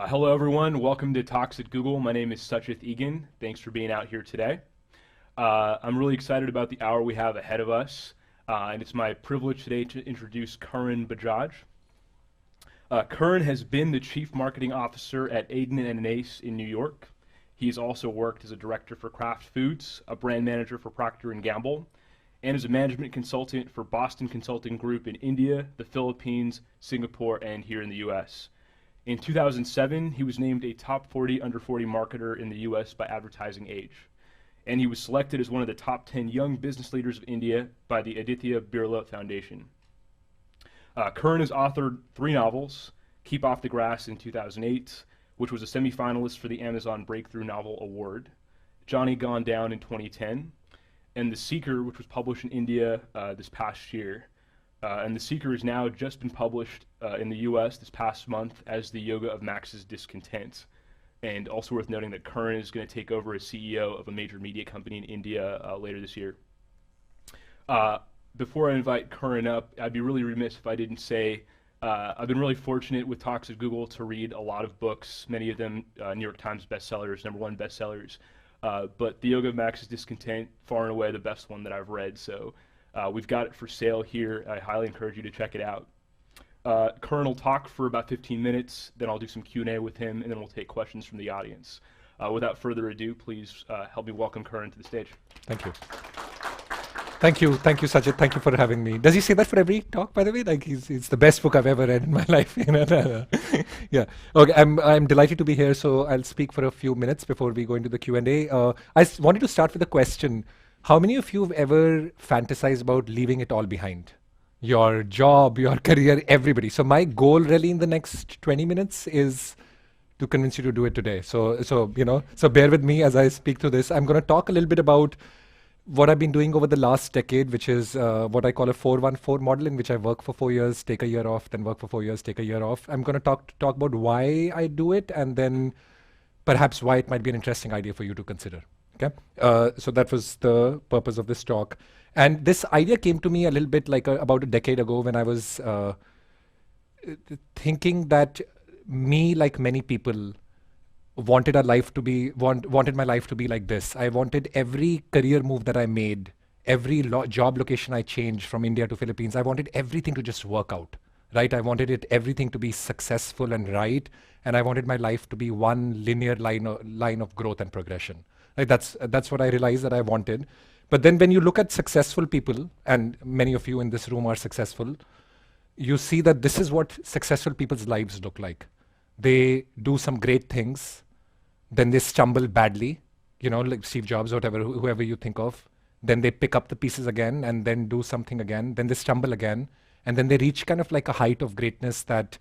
Hello, everyone. Welcome to Talks at Google. My name is Sachit Egan. Thanks for being out here today. I'm really excited about the hour we have ahead of us, and it's my privilege today to introduce Karan Bajaj. Karan has been the Chief Marketing Officer at Aden and Ace in New York. He's also worked as a director for Kraft Foods, a brand manager for Procter & Gamble, and as a management consultant for Boston Consulting Group in India, the Philippines, Singapore, and here in the US. In 2007, he was named a top 40 under 40 marketer in the US by Advertising Age. And he was selected as one of the top 10 young business leaders of India by the Aditya Birla Foundation. Karan has authored 3 novels, Keep Off the Grass in 2008, which was a semifinalist for the Amazon Breakthrough Novel Award, Johnny Gone Down in 2010, and The Seeker, which was published in India this past year. And The Seeker has now just been published in the US this past month as The Yoga of Max's Discontent. And also worth noting that Karan is going to take over as CEO of a major media company in India later this year. Before I invite Karan up, I'd be really remiss if I didn't say I've been really fortunate with Talks at Google to read a lot of books, many of them New York Times bestsellers, #1 bestsellers. But The Yoga of Max's Discontent, far and away the best one that I've read. So we've got it for sale here. I highly encourage you to check it out. Karan will talk for about 15 minutes, then I'll do some Q&A with him, and then we'll take questions from the audience. Without further ado, please help me welcome Karan to the stage. Thank you. Thank you, Sachit. Thank you for having me. Does he say that for every talk, by the way? Like, it's the best book I've ever read in my life. Yeah. Okay. I'm delighted to be here. So I'll speak for a few minutes before we go into the Q&A. Wanted to start with a question. How many of you have ever fantasized about leaving it all behind? Your job, your career, everybody. So my goal really in the next 20 minutes is to convince you to do it today. So bear with me as I speak through this. I'm going to talk a little bit about what I've been doing over the last decade, which is what I call a 4-1-4 model, in which I work for 4 years, take a year off, then work for 4 years, take a year off. I'm going to talk about why I do it, and then perhaps why it might be an interesting idea for you to consider. Okay, so that was the purpose of this talk. And this idea came to me a little bit like about a decade ago when I was thinking that me, like many people, wanted my life to be like this. I wanted every career move that I made, every job location I changed from India to Philippines, I wanted everything to just work out, right? I wanted everything to be successful and right, and I wanted my life to be one linear line of growth and progression. Like that's what I realized that I wanted. But then when you look at successful people, and many of you in this room are successful, you see that this is what successful people's lives look like. They do some great things, then they stumble badly, like Steve Jobs or whatever, whoever you think of. Then they pick up the pieces again and then do something again. Then they stumble again. And then they reach kind of like a height of greatness that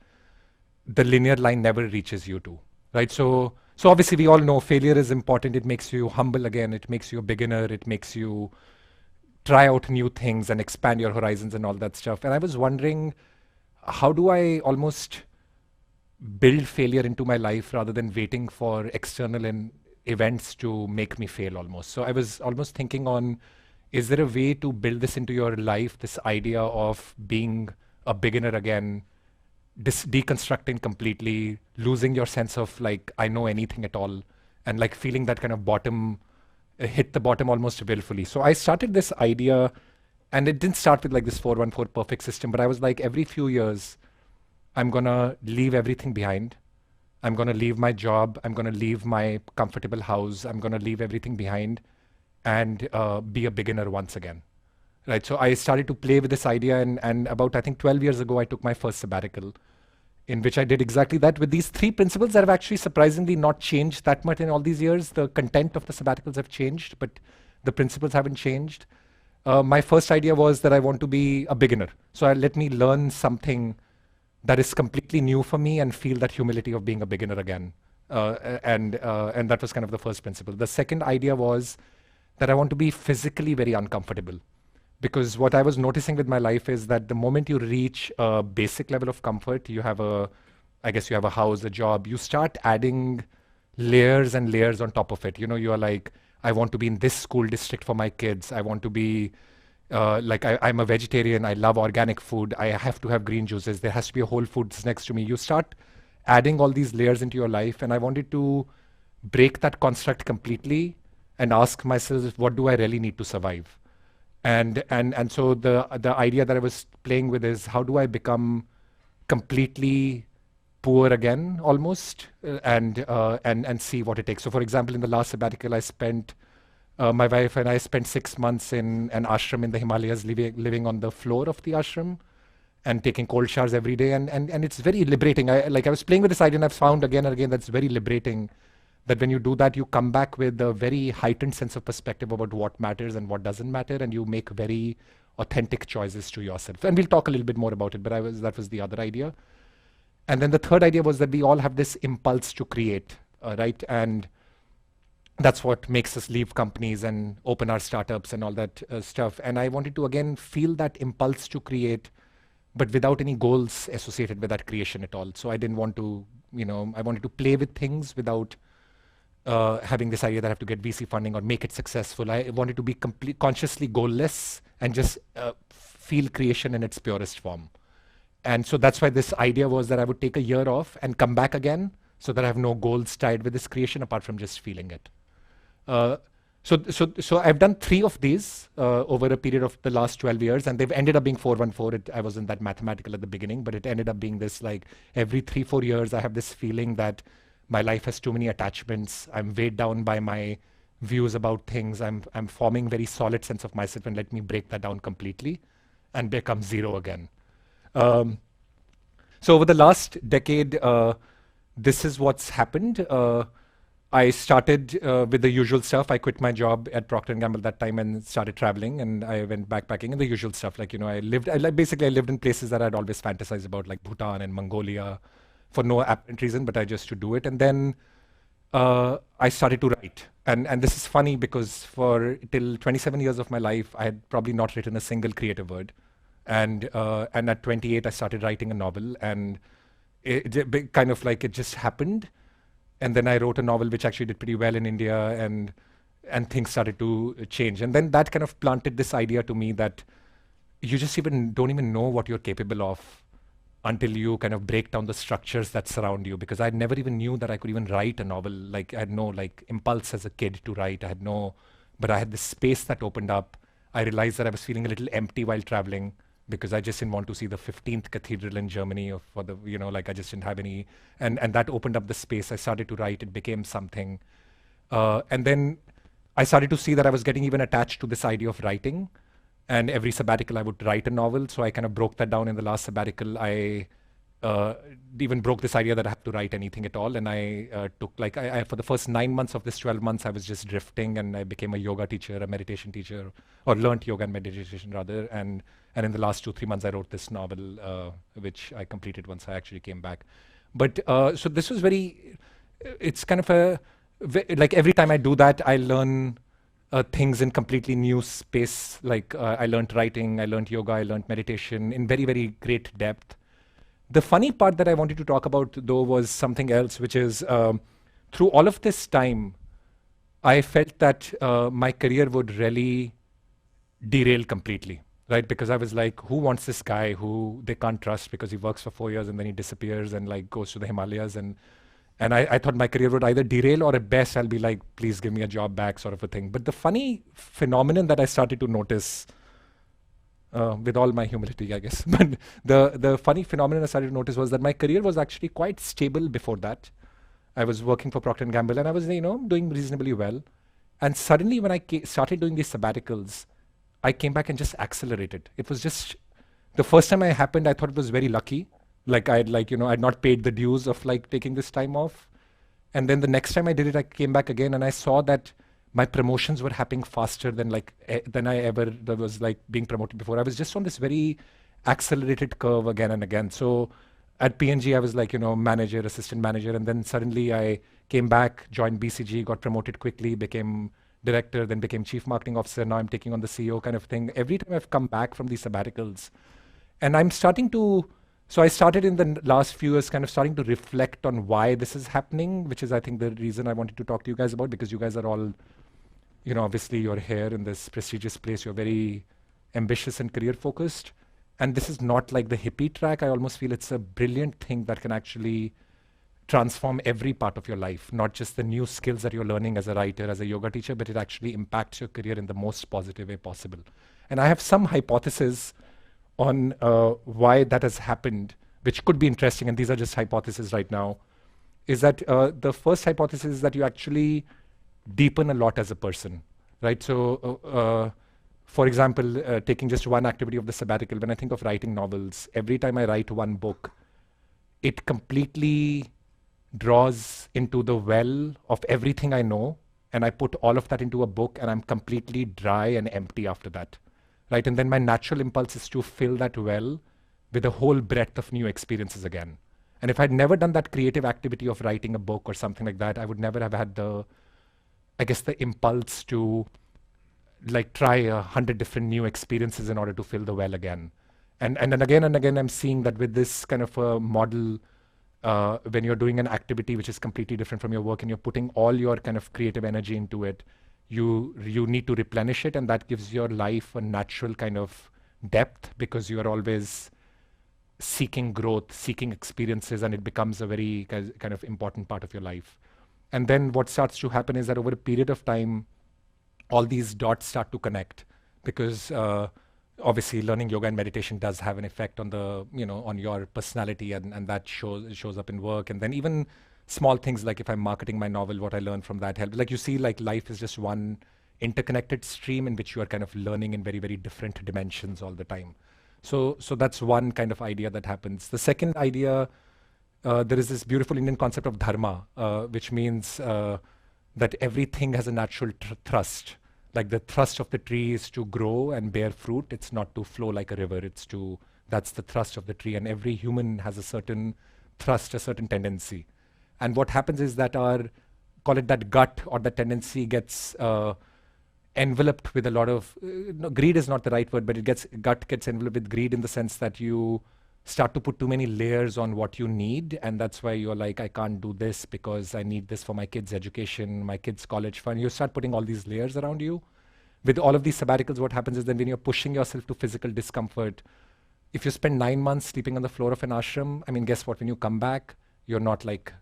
the linear line never reaches you to, right? So obviously we all know failure is important. It makes you humble again. It makes you a beginner. It makes you try out new things and expand your horizons and all that stuff. And I was wondering, how do I almost build failure into my life rather than waiting for external events to make me fail almost? So I was almost thinking on, is there a way to build this into your life, this idea of being a beginner again, deconstructing completely, losing your sense of like, I know anything at all, and like feeling that kind of hit the bottom almost willfully. So I started this idea, and it didn't start with like this 4-1-4 perfect system, but I was like, every few years, I'm going to leave everything behind. I'm going to leave my job. I'm going to leave my comfortable house. I'm going to leave everything behind and be a beginner once again. Right. So I started to play with this idea, and about, I think 12 years ago, I took my first sabbatical, in which I did exactly that with these 3 principles that have actually surprisingly not changed that much in all these years. The content of the sabbaticals have changed, but the principles haven't changed. My first idea was that I want to be a beginner. So let me learn something that is completely new for me and feel that humility of being a beginner again. And that was kind of the first principle. The second idea was that I want to be physically very uncomfortable. Because what I was noticing with my life is that the moment you reach a basic level of comfort, you have a house, a job, you start adding layers and layers on top of it. You are like, I want to be in this school district for my kids. I want to be I'm a vegetarian. I love organic food. I have to have green juices. There has to be a Whole Foods next to me. You start adding all these layers into your life. And I wanted to break that construct completely and ask myself, what do I really need to survive? And so the idea that I was playing with is, how do I become completely poor again, almost, and see what it takes. So, for example, in the last sabbatical, I spent my wife and I spent 6 months in an ashram in the Himalayas, living on the floor of the ashram and taking cold showers every day. And it's very liberating. I was playing with this idea, and I've found again and again that's very liberating. That when you do that, you come back with a very heightened sense of perspective about what matters and what doesn't matter, and you make very authentic choices to yourself. And we'll talk a little bit more about it, but that was the other idea. And then the third idea was that we all have this impulse to create, right? And that's what makes us leave companies and open our startups and all that stuff. And I wanted to, again, feel that impulse to create, but without any goals associated with that creation at all. So I didn't want to, I wanted to play with things without having this idea that I have to get VC funding or make it successful. I wanted to be consciously goalless and just feel creation in its purest form. And so that's why this idea was that I would take a year off and come back again, so that I have no goals tied with this creation apart from just feeling it. So I've done 3 of these over a period of the last 12 years, and they've ended up being 414. I wasn't that mathematical at the beginning, but it ended up being this, like, every 3-4 years I have this feeling that my life has too many attachments. I'm weighed down by my views about things. I'm forming very solid sense of myself, and let me break that down completely and become zero again. So over the last decade, this is what's happened. I started with the usual stuff. I quit my job at Procter & Gamble that time and started traveling, and I went backpacking, and the usual stuff. Like, I lived in places that I'd always fantasized about, like Bhutan and Mongolia, for no apparent reason, but I just to do it. And then I started to write. And this is funny because till 27 years of my life, I had probably not written a single creative word. And at 28, I started writing a novel, and it kind of like it just happened. And then I wrote a novel which actually did pretty well in India, and things started to change. And then that kind of planted this idea to me that you just don't even know what you're capable of until you kind of break down the structures that surround you. Because I never even knew that I could even write a novel. Like, I had no impulse as a kid to write. But I had this space that opened up. I realized that I was feeling a little empty while traveling, because I just didn't want to see the 15th cathedral in Germany, I just didn't have any, and that opened up the space. I started to write, it became something. And then I started to see that I was getting even attached to this idea of writing, and every sabbatical I would write a novel. So I kind of broke that down in the last sabbatical. I even broke this idea that I have to write anything at all. And I took, for the first 9 months of this 12 months, I was just drifting, and I became a yoga teacher, a meditation teacher, or learned yoga and meditation rather. And in the last 2-3 months, I wrote this novel, which I completed once I actually came back. But so this was it's kind of like every time I do that, I learn things in completely new space. Like I learned writing, I learned yoga, I learned meditation in very, very great depth. The funny part that I wanted to talk about, though, was something else, which is through all of this time, I felt that my career would really derail completely, right? Because I was like, who wants this guy who they can't trust because he works for 4 years and then he disappears and goes to the Himalayas? And I thought my career would either derail, or at best I'll be like, please give me a job back, sort of a thing. But the funny phenomenon that I started to notice, with all my humility, I guess, but the funny phenomenon I started to notice was that my career was actually quite stable before that. I was working for Procter & Gamble, and I was, doing reasonably well. And suddenly when I started doing these sabbaticals, I came back and just accelerated. It was just, the first time it happened, I thought it was very lucky. I'd not paid the dues of taking this time off. And then the next time I did it, I came back again, and I saw that my promotions were happening faster than I ever was being promoted before. I was just on this very accelerated curve again and again. So at P&G, I was manager, assistant manager, and then suddenly I came back, joined BCG, got promoted quickly, became director, then became chief marketing officer. Now I'm taking on the CEO kind of thing. Every time I've come back from these sabbaticals, and I'm starting to, so I started in the last few years kind of starting to reflect on why this is happening, which is I think the reason I wanted to talk to you guys about, because you guys are all, obviously you're here in this prestigious place, you're very ambitious and career focused. And this is not like the hippie track. I almost feel it's a brilliant thing that can actually transform every part of your life, not just the new skills that you're learning as a writer, as a yoga teacher, but it actually impacts your career in the most positive way possible. And I have some hypothesis on why that has happened, which could be interesting, and these are just hypotheses right now, is that the first hypothesis is that you actually deepen a lot as a person, right? So, for example, taking just one activity of the sabbatical, when I think of writing novels, every time I write one book, it completely draws into the well of everything I know, and I put all of that into a book, and I'm completely dry and empty after that, right? And then my natural impulse is to fill that well with a whole breadth of new experiences again. And if I'd never done that creative activity of writing a book or something like that, I would never have had the impulse to like try 100 different new experiences in order to fill the well again. And then again and again, I'm seeing that with this kind of a model, when you're doing an activity which is completely different from your work and you're putting all your kind of creative energy into it, you need to replenish it, and that gives your life a natural kind of depth because you are always seeking growth, seeking experiences, and it becomes a very kind of important part of your life. And then what starts to happen is that over a period of time, all these dots start to connect because obviously learning yoga and meditation does have an effect on the, on your personality, and that shows up in work. And then even small things like if I'm marketing my novel, what I learn from that helps. Like you see, like life is just one interconnected stream in which you are kind of learning in very, very different dimensions all the time. So that's one kind of idea that happens. The second idea, there is this beautiful Indian concept of dharma, which means that everything has a natural thrust. Like the thrust of the tree is to grow and bear fruit. It's not to flow like a river. That's the thrust of the tree. And every human has a certain thrust, a certain tendency. And what happens is that call it that gut or that tendency gets enveloped with a lot of, no, greed is not the right word, but gut gets enveloped with greed in the sense that you start to put too many layers on what you need. And that's why you're like, I can't do this because I need this for my kids' education, my kids' college fund. You start putting all these layers around you. With all of these sabbaticals, what happens is then when you're pushing yourself to physical discomfort, if you spend 9 months sleeping on the floor of an ashram, I mean, guess what? When you come back, you're not like,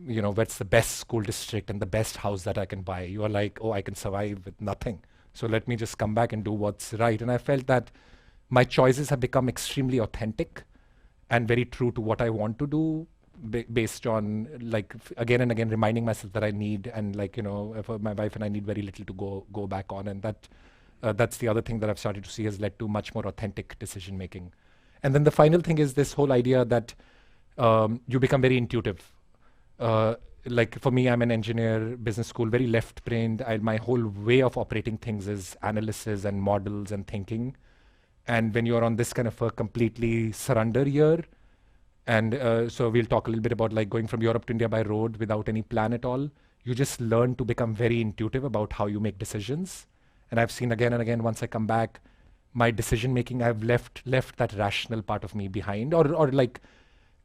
what's the best school district and the best house that I can buy? You are like, oh, I can survive with nothing. So let me just come back and do what's right. And I felt that my choices have become extremely authentic and very true to what I want to do, based on like again and again reminding myself that I need, and like for my wife and I need very little to go back on, and that's the other thing that I've started to see has led to much more authentic decision making. And then the final thing is this whole idea that you become very intuitive. Like for me, I'm an engineer, business school, very left-brained. My whole way of operating things is analysis and models and thinking. And when you're on this kind of a completely surrender year, and so we'll talk a little bit about like going from Europe to India by road without any plan at all, you just learn to become very intuitive about how you make decisions. And I've seen again and again, once I come back, my decision making, I've left that rational part of me behind, or like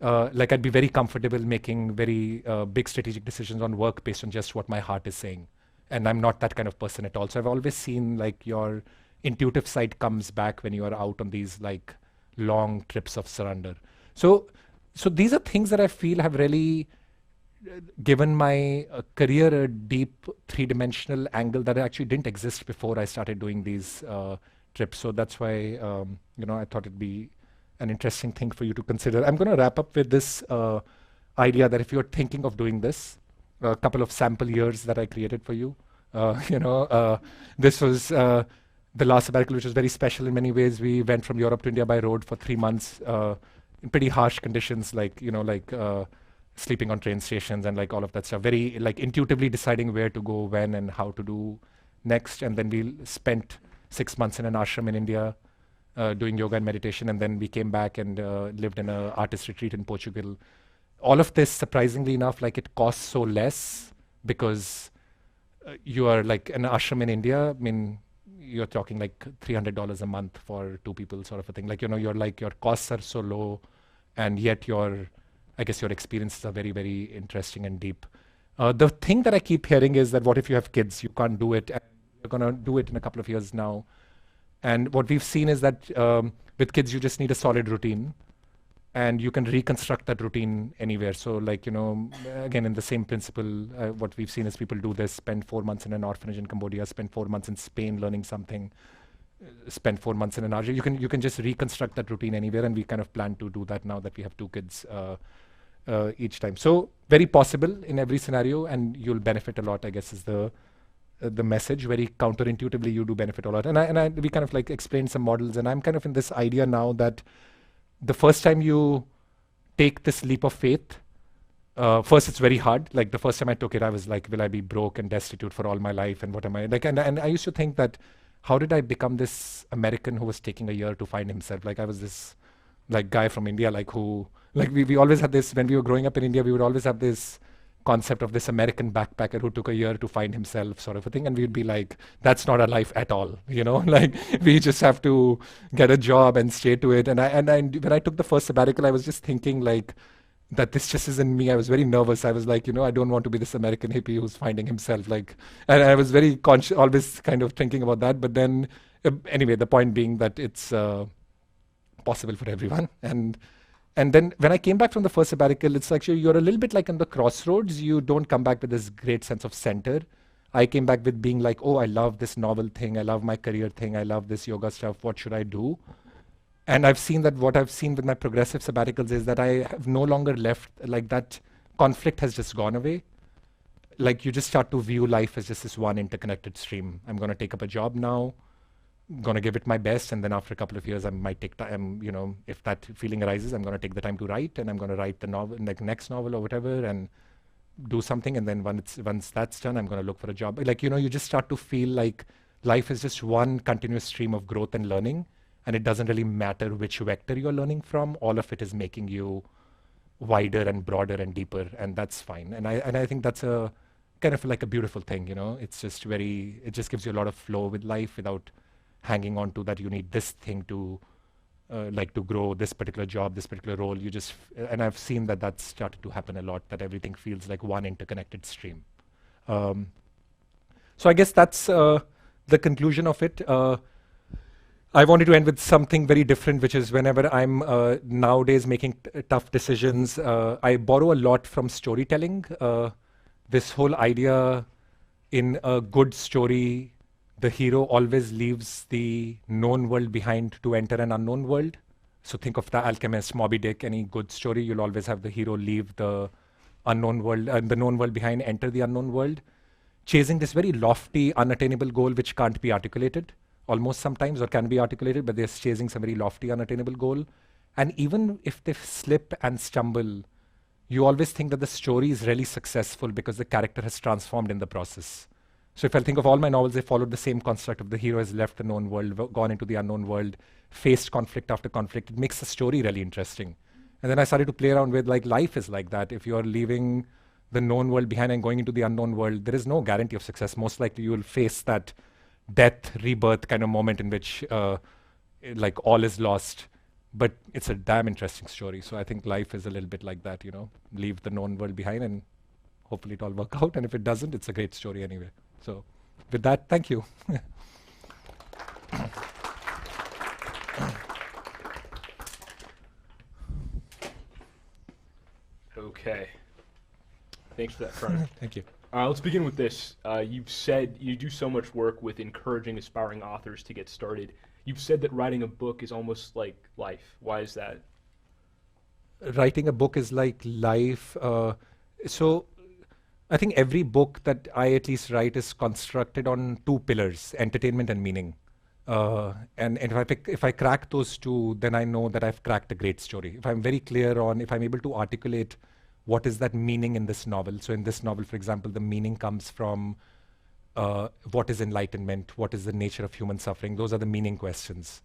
I'd be very comfortable making very big strategic decisions on work based on just what my heart is saying. And I'm not that kind of person at all. So I've always seen like your intuitive side comes back when you are out on these like long trips of surrender. So these are things that I feel have really given my career a deep three-dimensional angle that actually didn't exist before I started doing these trips. So that's why I thought it'd be an interesting thing for you to consider. I'm going to wrap up with this idea that if you're thinking of doing this, a couple of sample years that I created for you. This was the last sabbatical, which was very special in many ways. We went from Europe to India by road for 3 months in pretty harsh conditions, like sleeping on train stations and like all of that stuff. Very like intuitively deciding where to go, when, and how to do next. And then we spent 6 months in an ashram in India doing yoga and meditation. And then we came back and lived in an artist retreat in Portugal. All of this, surprisingly enough, like it costs so less because you are like an ashram in India. I mean, you're talking like $300 a month for 2 people sort of a thing. Like, you're like, your costs are so low, and yet I guess your experiences are very, very interesting and deep. The thing that I keep hearing is that what if you have kids? You can't do it. And you're going to do it in a couple of years now. And what we've seen is that with kids, you just need a solid routine. and you can reconstruct that routine anywhere. So like, again, in the same principle, what we've seen is people do this, spend 4 months in an orphanage in Cambodia, spend 4 months in Spain learning something, spend 4 months in an RJ. You can just reconstruct that routine anywhere, and we kind of plan to do that now that we have 2 kids each time. So very possible in every scenario, and you'll benefit a lot, I guess, is the message. Very counterintuitively, you do benefit a lot. And we kind of like explained some models, and I'm kind of in this idea now that the first time you take this leap of faith, first it's very hard. Like the first time I took it, I was like, will I be broke and destitute for all my life? And what am I like? And I used to think that, how did I become this American who was taking a year to find himself? Like I was this like guy from India, like who, like we always had this, when we were growing up in India, we would always have this concept of this American backpacker who took a year to find himself, sort of a thing. And we'd be like, that's not our life at all, like we just have to get a job and stay to it. And when I took the first sabbatical, I was just thinking like, that this just isn't me. I was very nervous. I was like, I don't want to be this American hippie who's finding himself. Like, and I was very conscious, always kind of thinking about that. But then, anyway, the point being that it's possible for everyone. And then when I came back from the first sabbatical, it's like, you're a little bit like on the crossroads. You don't come back with this great sense of center. I came back with being like, oh, I love this novel thing. I love my career thing. I love this yoga stuff. What should I do? And I've seen that what I've seen with my progressive sabbaticals is that I have no longer left, like that conflict has just gone away. Like you just start to view life as just this one interconnected stream. I'm going to take up a job now, going to give it my best. And then after a couple of years, I might take time, if that feeling arises, I'm going to take the time to write, and I'm going to write the novel, like next novel or whatever, and do something. And then once that's done, I'm going to look for a job. Like, you just start to feel like life is just one continuous stream of growth and learning. And it doesn't really matter which vector you're learning from. All of it is making you wider and broader and deeper, and that's fine. And I think that's a kind of like a beautiful thing, It's just it just gives you a lot of flow with life without hanging on to that you need this thing to like to grow, this particular job, this particular role. And I've seen that that's started to happen a lot, that everything feels like one interconnected stream. So I guess that's the conclusion of it. I wanted to end with something very different, which is whenever I'm nowadays making tough decisions, I borrow a lot from storytelling. This whole idea in a good story, the hero always leaves the known world behind to enter an unknown world. So think of The Alchemist, Moby Dick, any good story, you'll always have the hero leave the unknown world, the known world behind, enter the unknown world, chasing this very lofty, unattainable goal which can't be articulated. Almost sometimes, or can be articulated, but they're chasing some very lofty, unattainable goal. And even if they slip and stumble, you always think that the story is really successful because the character has transformed in the process. So if I think of all my novels, they followed the same construct of the hero has left the known world, gone into the unknown world, faced conflict after conflict. It makes the story really interesting. And then I started to play around with like life is like that. If you're leaving the known world behind and going into the unknown world, there is no guarantee of success. Most likely you will face that death, rebirth kind of moment in which like all is lost. But it's a damn interesting story. So I think life is a little bit like that, leave the known world behind and hopefully it all work out. And if it doesn't, it's a great story anyway. So with that, thank you. Okay. Thanks for that, Karan. Thank you. Let's begin with this. You've said you do so much work with encouraging aspiring authors to get started. You've said that writing a book is almost like life. Why is that? Writing a book is like life. So I think every book that I at least write is constructed on two pillars, entertainment and meaning. And if I crack those two, then I know that I've cracked a great story. If I'm very clear on, if I'm able to articulate what is that meaning in this novel. So in this novel, for example, the meaning comes from what is enlightenment, what is the nature of human suffering. Those are the meaning questions.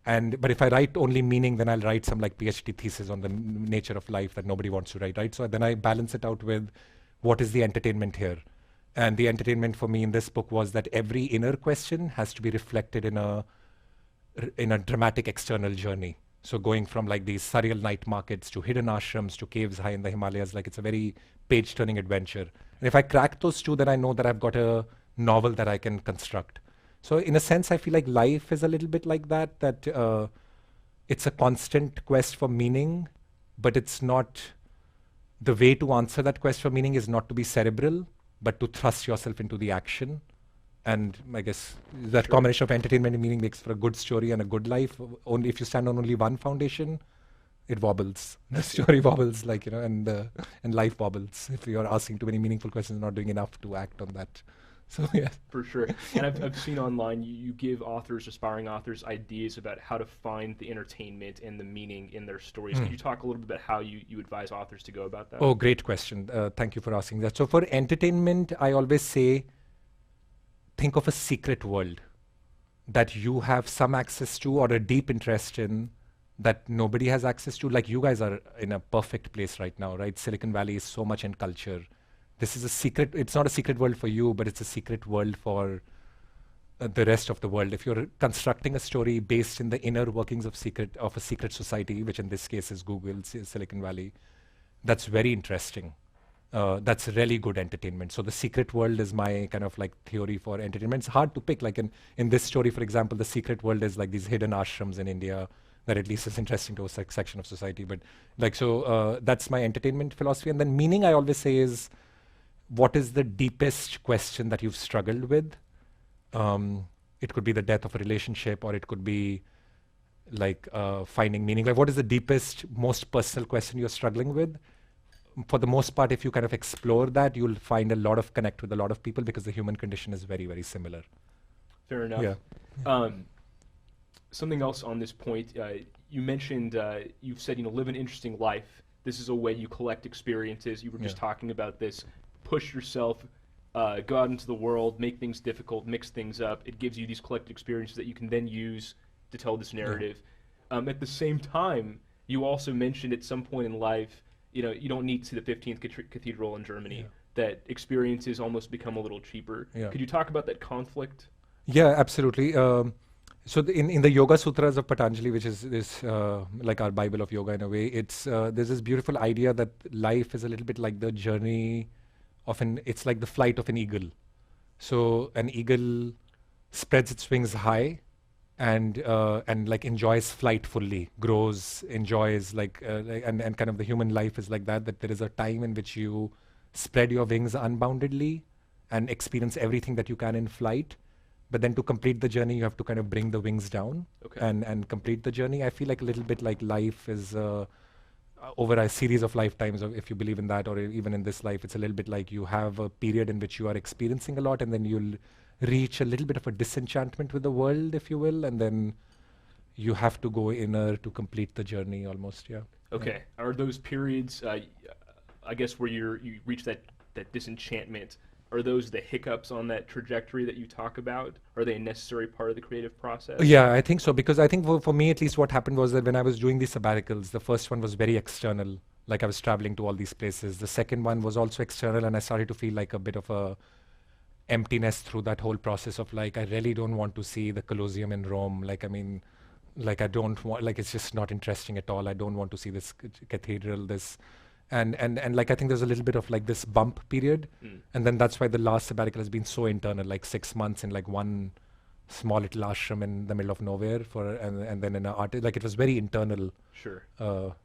But if I write only meaning, then I'll write some like PhD thesis on the nature of life that nobody wants to write, right? So then I balance it out with what is the entertainment here. And the entertainment for me in this book was that every inner question has to be reflected in a dramatic external journey. So going from like these surreal night markets to hidden ashrams to caves high in the Himalayas, like it's a very page-turning adventure. And if I crack those two, then I know that I've got a novel that I can construct. So in a sense, I feel like life is a little bit like that, that it's a constant quest for meaning, but it's not, the way to answer that quest for meaning is not to be cerebral, but to thrust yourself into the action. And I guess that Sure. combination of entertainment and meaning makes for a good story and a good life. Only if you stand on only one foundation, it wobbles. The story wobbles, like, and life wobbles. If you're asking too many meaningful questions, not doing enough to act on that. So yeah. For sure. And I've seen online you give authors, aspiring authors, ideas about how to find the entertainment and the meaning in their stories. Could you talk a little bit about how you advise authors to go about that? Oh, great question. Thank you for asking that. So for entertainment, I always say, think of a secret world that you have some access to or a deep interest in that nobody has access to. Like, you guys are in a perfect place right now, right? Silicon Valley is so much in culture. This is a secret. It's not a secret world for you, but it's a secret world for the rest of the world. If you're constructing a story based in the inner workings of a secret society, which in this case is Google, Silicon Valley, that's very interesting. That's really good entertainment. So the secret world is my kind of like theory for entertainment. It's hard to pick. Like in this story, for example, the secret world is like these hidden ashrams in India that at least is interesting to a section of society. But like, so that's my entertainment philosophy. And then meaning, I always say, is what is the deepest question that you've struggled with? It could be the death of a relationship, or it could be like finding meaning. Like, what is the deepest, most personal question you're struggling with? For the most part, if you kind of explore that, you'll find a lot of connect with a lot of people, because the human condition is very, very similar. Fair enough. Yeah. Something else on this point, you mentioned, you've said, live an interesting life. This is a way you collect experiences. You were just talking about this. Push yourself, go out into the world, make things difficult, mix things up. It gives you these collected experiences that you can then use to tell this narrative. At the same time, you also mentioned at some point in life, you don't need to see the 15th cathedral in Germany, that experiences almost become a little cheaper. Could you talk about that conflict? Yeah, absolutely. So in the Yoga Sutras of Patanjali, which is like our Bible of yoga in a way, it's there's this beautiful idea that life is a little bit like the journey of it's like the flight of an eagle. So an eagle spreads its wings high and like enjoys flight fully, grows, enjoys, and kind of the human life is like that there is a time in which you spread your wings unboundedly and experience everything that you can in flight. But then to complete the journey, you have to kind of bring the wings down and complete the journey. I feel like a little bit like life is over a series of lifetimes, or if you believe in that, or even in this life, it's a little bit like you have a period in which you are experiencing a lot, and then you'll reach a little bit of a disenchantment with the world, if you will, and then you have to go inner to complete the journey almost. Okay. Are those periods, I guess, where you reach that disenchantment, are those the hiccups on that trajectory that you talk about? Are they a necessary part of the creative process? Yeah, I think so, because I think for me at least, what happened was that when I was doing these sabbaticals, the first one was very external, like I was traveling to all these places. The second one was also external, and I started to feel like a bit of a emptiness through that whole process of like, I really don't want to see the Colosseum in Rome. Like, I mean, like I don't want, like it's just not interesting at all. I don't want to see this cathedral, this. And like I think there's a little bit of like this bump period, and then that's why the last sabbatical has been so internal, like 6 months in like one small little ashram in the middle of nowhere and then in an art, like it was very internal. Sure.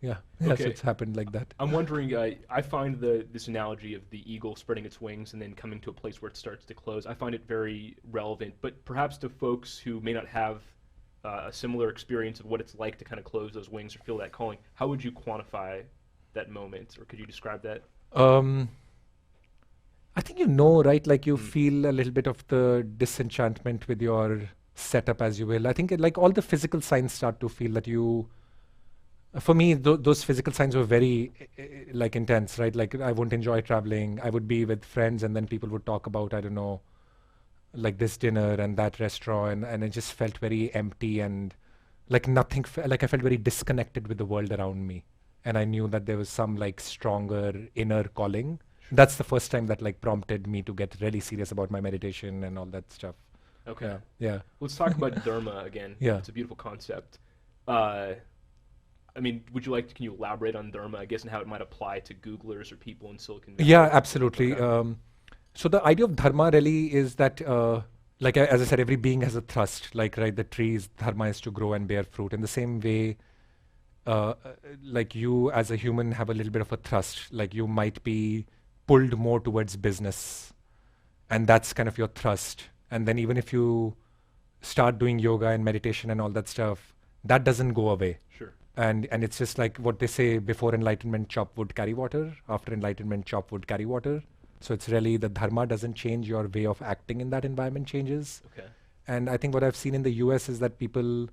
Yeah, Okay. so it's happened like that. I'm wondering, I find this analogy of the eagle spreading its wings and then coming to a place where it starts to close, I find it very relevant, but perhaps to folks who may not have a similar experience of what it's like to kind of close those wings or feel that calling, how would you quantify that moment, or could you describe that? I think right? Like you feel a little bit of the disenchantment with your setup, as you will. I think like all the physical signs start to feel that for me, those physical signs were very like intense, right? Like I wouldn't enjoy traveling. I would be with friends, and then people would talk about, I don't know, like this dinner and that restaurant, and it just felt very empty and like nothing, like I felt very disconnected with the world around me. And I knew that there was some like stronger inner calling. That's the first time that like prompted me to get really serious about my meditation and all that stuff. Okay. Yeah. Let's talk about dharma again. Yeah. It's a beautiful concept. I mean, can you elaborate on dharma, I guess, and how it might apply to Googlers or people in Silicon Valley? Yeah, absolutely. Okay. So the idea of dharma really is that, like as I said, every being has a thrust. Like, right, the trees, dharma is to grow and bear fruit. In the same way, like you as a human have a little bit of a thrust. Like you might be pulled more towards business, and that's kind of your thrust. And then even if you start doing yoga and meditation and all that stuff, that doesn't go away. Sure. And it's just like what they say: before enlightenment, chop wood, carry water. After enlightenment, chop wood, carry water. So it's really the dharma doesn't change, your way of acting in that environment changes. Okay. And I think what I've seen in the US is that people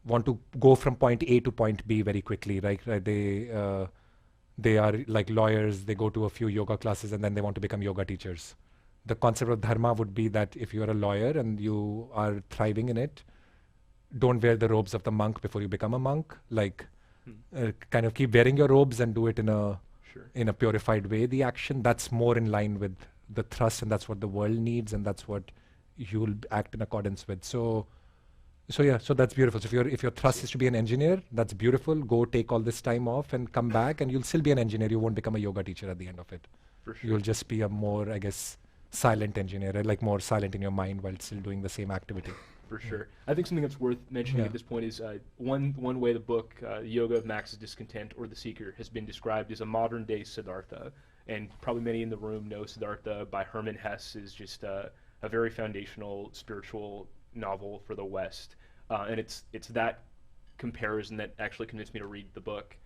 want to go from point A to point B very quickly, right? They are like lawyers, they go to a few yoga classes and then they want to become yoga teachers. The concept of dharma would be that if you're a lawyer and you are thriving in it, don't wear the robes of the monk before you become a monk. Like, kind of keep wearing your robes and do it in a Sure. in a purified way. The action that's more in line with the thrust, and that's what the world needs, and that's what you'll act in accordance with. So yeah, so that's beautiful. So if your thrust is to be an engineer, that's beautiful. Go take all this time off and come back, and you'll still be an engineer. You won't become a yoga teacher at the end of it. For sure. You'll just be a more, I guess, silent engineer, like more silent in your mind while still doing the same activity. For sure. I think something that's worth mentioning Yeah. at this point is one way the book, Yoga of Max's Discontent or The Seeker, has been described as a modern day Siddhartha. And probably many in the room know Siddhartha by Hermann Hesse is just a very foundational spiritual novel for the West. And it's that comparison that actually convinced me to read the book.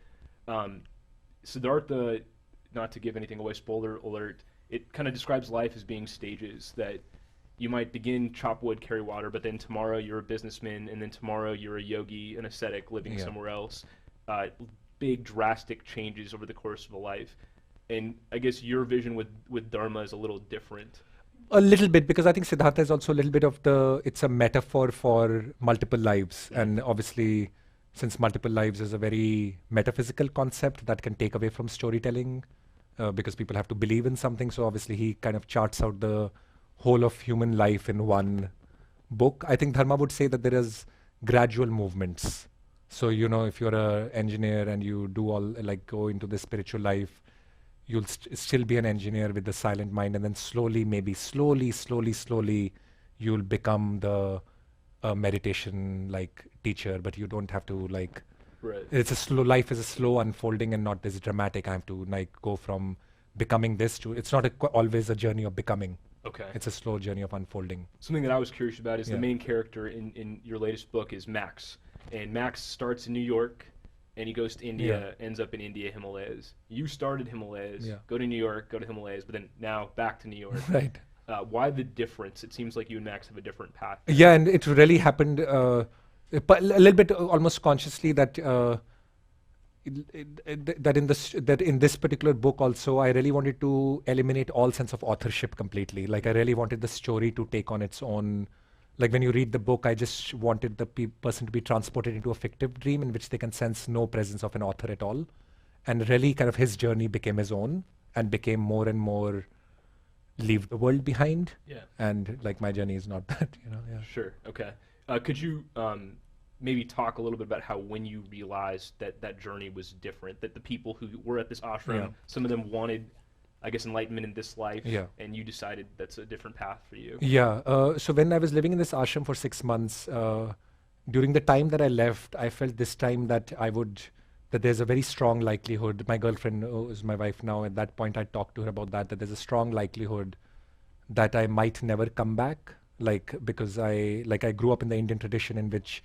Siddhartha, not to give anything away, spoiler alert, it kind of describes life as being stages, that you might begin chop wood, carry water, but then tomorrow you're a businessman, and then tomorrow you're a yogi, an ascetic living Yeah. somewhere else. Big drastic changes over the course of a life. And I guess your vision with dharma is a little different. A little bit, because I think Siddhartha is also a little bit of it's a metaphor for multiple lives. And obviously, since multiple lives is a very metaphysical concept that can take away from storytelling, because people have to believe in something. So obviously he kind of charts out the whole of human life in one book. I think Dharma would say that there is gradual movements. So, if you're an engineer and you do all, like go into the spiritual life, you'll still be an engineer with the silent mind, and then slowly, you'll become the meditation like teacher, but you don't have to like, Right. life is a slow unfolding and not this dramatic. I have to like go from becoming this to, it's not always a journey of becoming. Okay. It's a slow journey of unfolding. Something that I was curious about is the Yeah. main character in your latest book is Max. And Max starts in New York, and he goes to India, ends up in India, Himalayas. You started Himalayas, Yeah. go to New York, go to Himalayas, but then now back to New York. Right. Why the difference? It seems like you and Max have a different path. Yeah, and it really happened a little bit almost consciously that that in this particular book also I really wanted to eliminate all sense of authorship completely. Like I really wanted the story to take on its own. Like when you read the book, I just wanted the person to be transported into a fictive dream in which they can sense no presence of an author at all, and really kind of his journey became his own and became more and more leave the world behind. Yeah. And like my journey is not that, yeah. Sure. Okay. Could you maybe talk a little bit about how when you realized that journey was different, that the people who were at this ashram, Yeah. some of them wanted, I guess, enlightenment in this life, Yeah. and you decided that's a different path for you? Yeah. So when I was living in this ashram for 6 months, during the time that I left, I felt this time that that there's a very strong likelihood. My girlfriend, who is my wife now, at that point I talked to her about that there's a strong likelihood that I might never come back. Because I grew up in the Indian tradition in which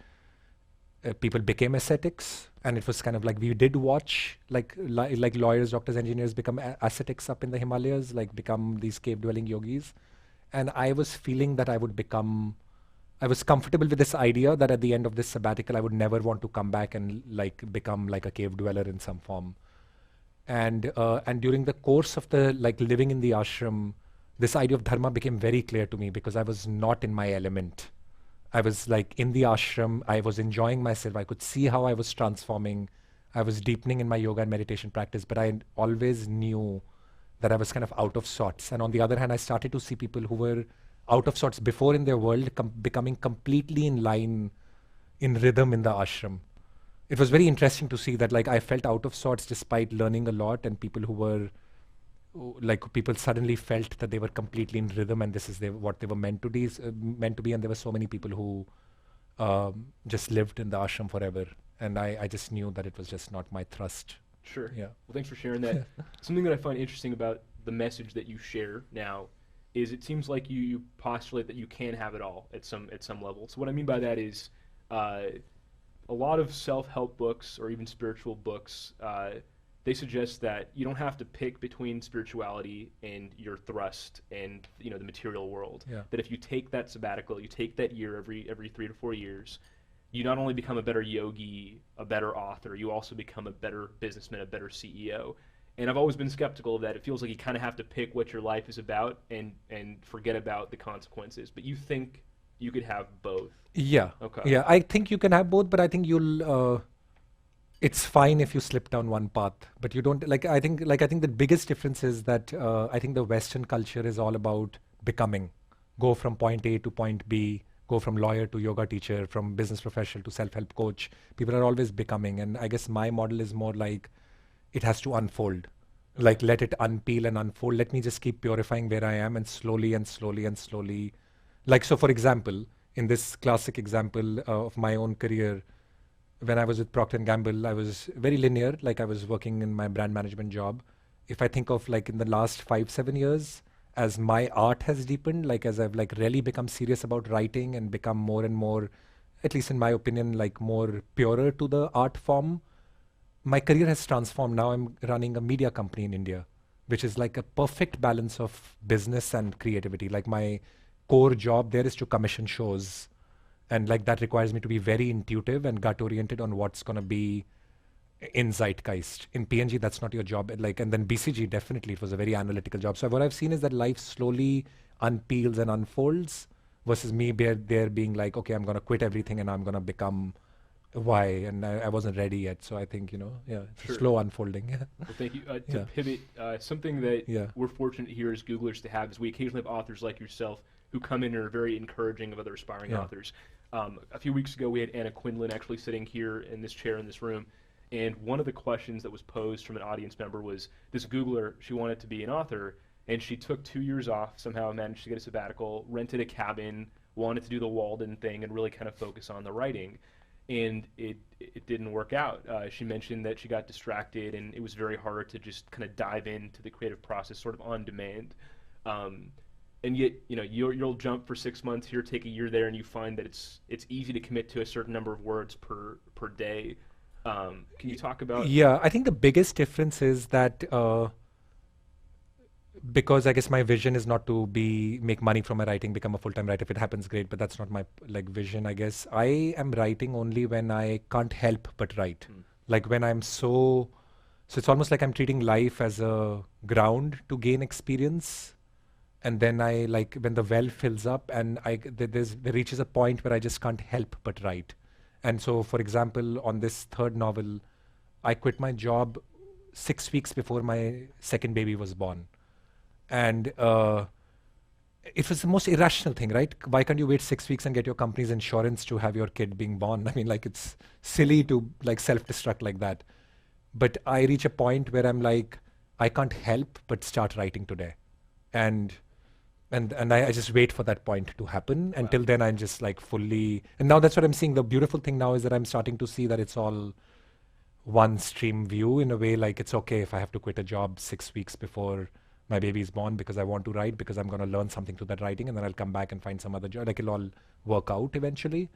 people became ascetics, and it was kind of like we did watch like lawyers, doctors, engineers become ascetics up in the Himalayas, like become these cave dwelling yogis. And I was feeling that I was comfortable with this idea that at the end of this sabbatical I would never want to come back and like become like a cave dweller in some form. And during the course of the like living in the ashram, this idea of dharma became very clear to me, because I was not in my element. I was like in the ashram, I was enjoying myself, I could see how I was transforming, I was deepening in my yoga and meditation practice, but I always knew that I was kind of out of sorts. And on the other hand, I started to see people who were out of sorts before in their world becoming completely in line, in rhythm in the ashram. It was very interesting to see that like I felt out of sorts despite learning a lot, and people who were like people suddenly felt that they were completely in rhythm, and this is what they were meant to be. And there were so many people who just lived in the ashram forever. And I just knew that it was just not my thrust. Sure. Yeah. Well, thanks for sharing that. Something that I find interesting about the message that you share now is it seems like you postulate that you can have it all at some level. So what I mean by that is a lot of self-help books or even spiritual books, they suggest that you don't have to pick between spirituality and your thrust and the material world. Yeah. That if you take that sabbatical, you take that year every 3 to 4 years, you not only become a better yogi, a better author, you also become a better businessman, a better CEO. And I've always been skeptical of that. It feels like you kind of have to pick what your life is about and forget about the consequences. But you think you could have both. Yeah. Okay. Yeah. I think you can have both, but I think it's fine if you slip down one path, but you don't I think the biggest difference is that I think the Western culture is all about becoming, go from point A to point B, go from lawyer to yoga teacher, from business professional to self-help coach. People are always becoming, and I guess my model is more like it has to unfold, like let it unpeel and unfold. Let me just keep purifying where I am, and slowly and slowly and slowly, like, so for example, in this classic example of my own career, when I was with Procter & Gamble, I was very linear, like I was working in my brand management job. If I think of like in the last 5-7 years, as my art has deepened, like as I've like really become serious about writing and become more and more, at least in my opinion, like more purer to the art form, my career has transformed. Now I'm running a media company in India, which is like a perfect balance of business and creativity. Like my core job there is to commission shows, and like that requires me to be very intuitive and gut oriented on what's going to be in zeitgeist. In PNG, that's not your job. Like, and then BCG, definitely it was a very analytical job. So what I've seen is that life slowly unpeels and unfolds versus me there being like, okay, I'm going to quit everything and I'm going to become Y, and I wasn't ready yet. So I think, it's Sure. a slow unfolding. Well, thank you. To Yeah. pivot, something that Yeah. we're fortunate here as Googlers to have is we occasionally have authors like yourself who come in and are very encouraging of other aspiring Yeah. authors. A few weeks ago, we had Anna Quinlan actually sitting here in this chair in this room, and one of the questions that was posed from an audience member was this Googler, she wanted to be an author, and she took 2 years off, somehow managed to get a sabbatical, rented a cabin, wanted to do the Walden thing, and really kind of focus on the writing. And it didn't work out. She mentioned that she got distracted, and it was very hard to just kind of dive into the creative process sort of on demand. And yet, you'll jump for 6 months here, take a year there, and you find that it's easy to commit to a certain number of words per day. Can you talk about? Yeah, I think the biggest difference is that because I guess my vision is not to make money from my writing, become a full-time writer. If it happens, great, but that's not my vision, I guess. I am writing only when I can't help but write. Like when I'm so it's almost like I'm treating life as a ground to gain experience. And then when the well fills up and there reaches a point where I just can't help but write. And so, for example, on this third novel, I quit my job 6 weeks before my second baby was born. And it was the most irrational thing, right? Why can't you wait 6 weeks and get your company's insurance to have your kid being born? I mean, it's silly to self-destruct like that. But I reach a point where I'm like, I can't help but start writing today. And I just wait for that point to happen. Wow. Until then, I'm just fully, and now that's what I'm seeing. The beautiful thing now is that I'm starting to see that it's all one stream view in a way. Like it's okay if I have to quit a job 6 weeks before my baby is born because I want to write, because I'm going to learn something through that writing, and then I'll come back and find some other job. It'll all work out eventually.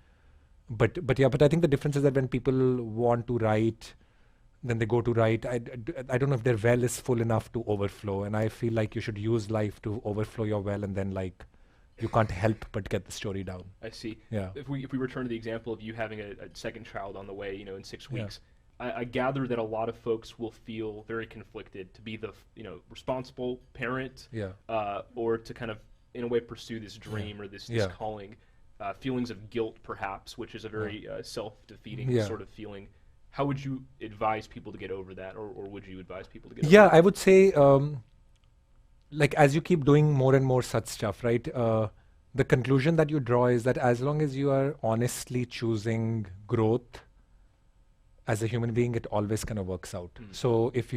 But I think the difference is that when people want to write, then they go to write. I don't know if their well is full enough to overflow, and I feel like you should use life to overflow your well, and then you can't help but get the story down. I see. Yeah. If we return to the example of you having a second child on the way, in 6 weeks, I gather that a lot of folks will feel very conflicted to be the responsible parent, or to kind of in a way pursue this dream or this calling. Feelings of guilt, perhaps, which is a very self-defeating sort of feeling. How would you advise people to get over that, or would you advise people to get over that? Yeah, I would say, as you keep doing more and more such stuff, right, the conclusion that you draw is that as long as you are honestly choosing growth as a human being, it always kind of works out. So but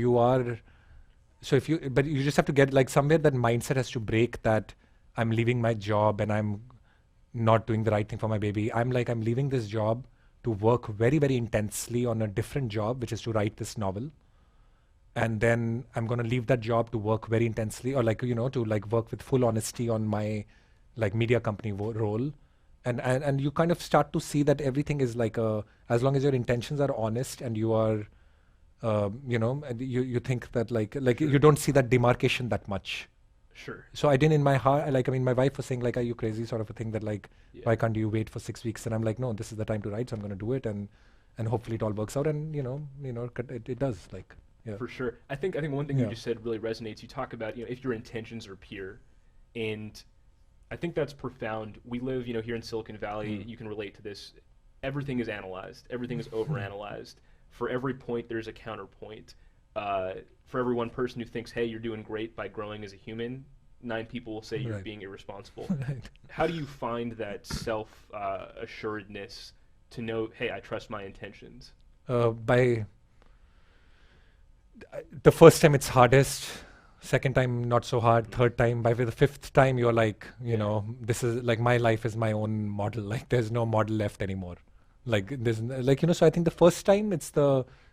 you just have to get somewhere that mindset has to break, that I'm leaving my job and I'm not doing the right thing for my baby. I'm like, I'm leaving this job to work very, very intensely on a different job, which is to write this novel. And then I'm going to leave that job to work very intensely, or like, to like work with full honesty on my like media company role. And you kind of start to see that everything is like as long as your intentions are honest and you are, and you think that like Sure. you don't see that demarcation that much. Sure. So I didn't in my heart, like, I mean, my wife was saying like, are you crazy, sort of a thing, that like, Yeah. why can't you wait for 6 weeks? And I'm like, no, this is the time to write, so I'm going to do it. And hopefully it all works out. And, it does, like, yeah. For sure. I think one thing you Yeah. just said really resonates. You talk about, if your intentions are pure, and I think that's profound. We live, here in Silicon Valley. Mm. You can relate to this. Everything is analyzed. Everything is overanalyzed. For every point, there's a counterpoint. For every one person who thinks, hey, you're doing great by growing as a human, 9 people will say you're Right. being irresponsible. Right. How do you find that self-assuredness to know, hey, I trust my intentions? By the first time it's hardest, second time not so hard, third time, by the fifth time you're like, Yeah. this is like, my life is my own model. Like, there's no model left anymore. Like, there's like, so I think the first time it's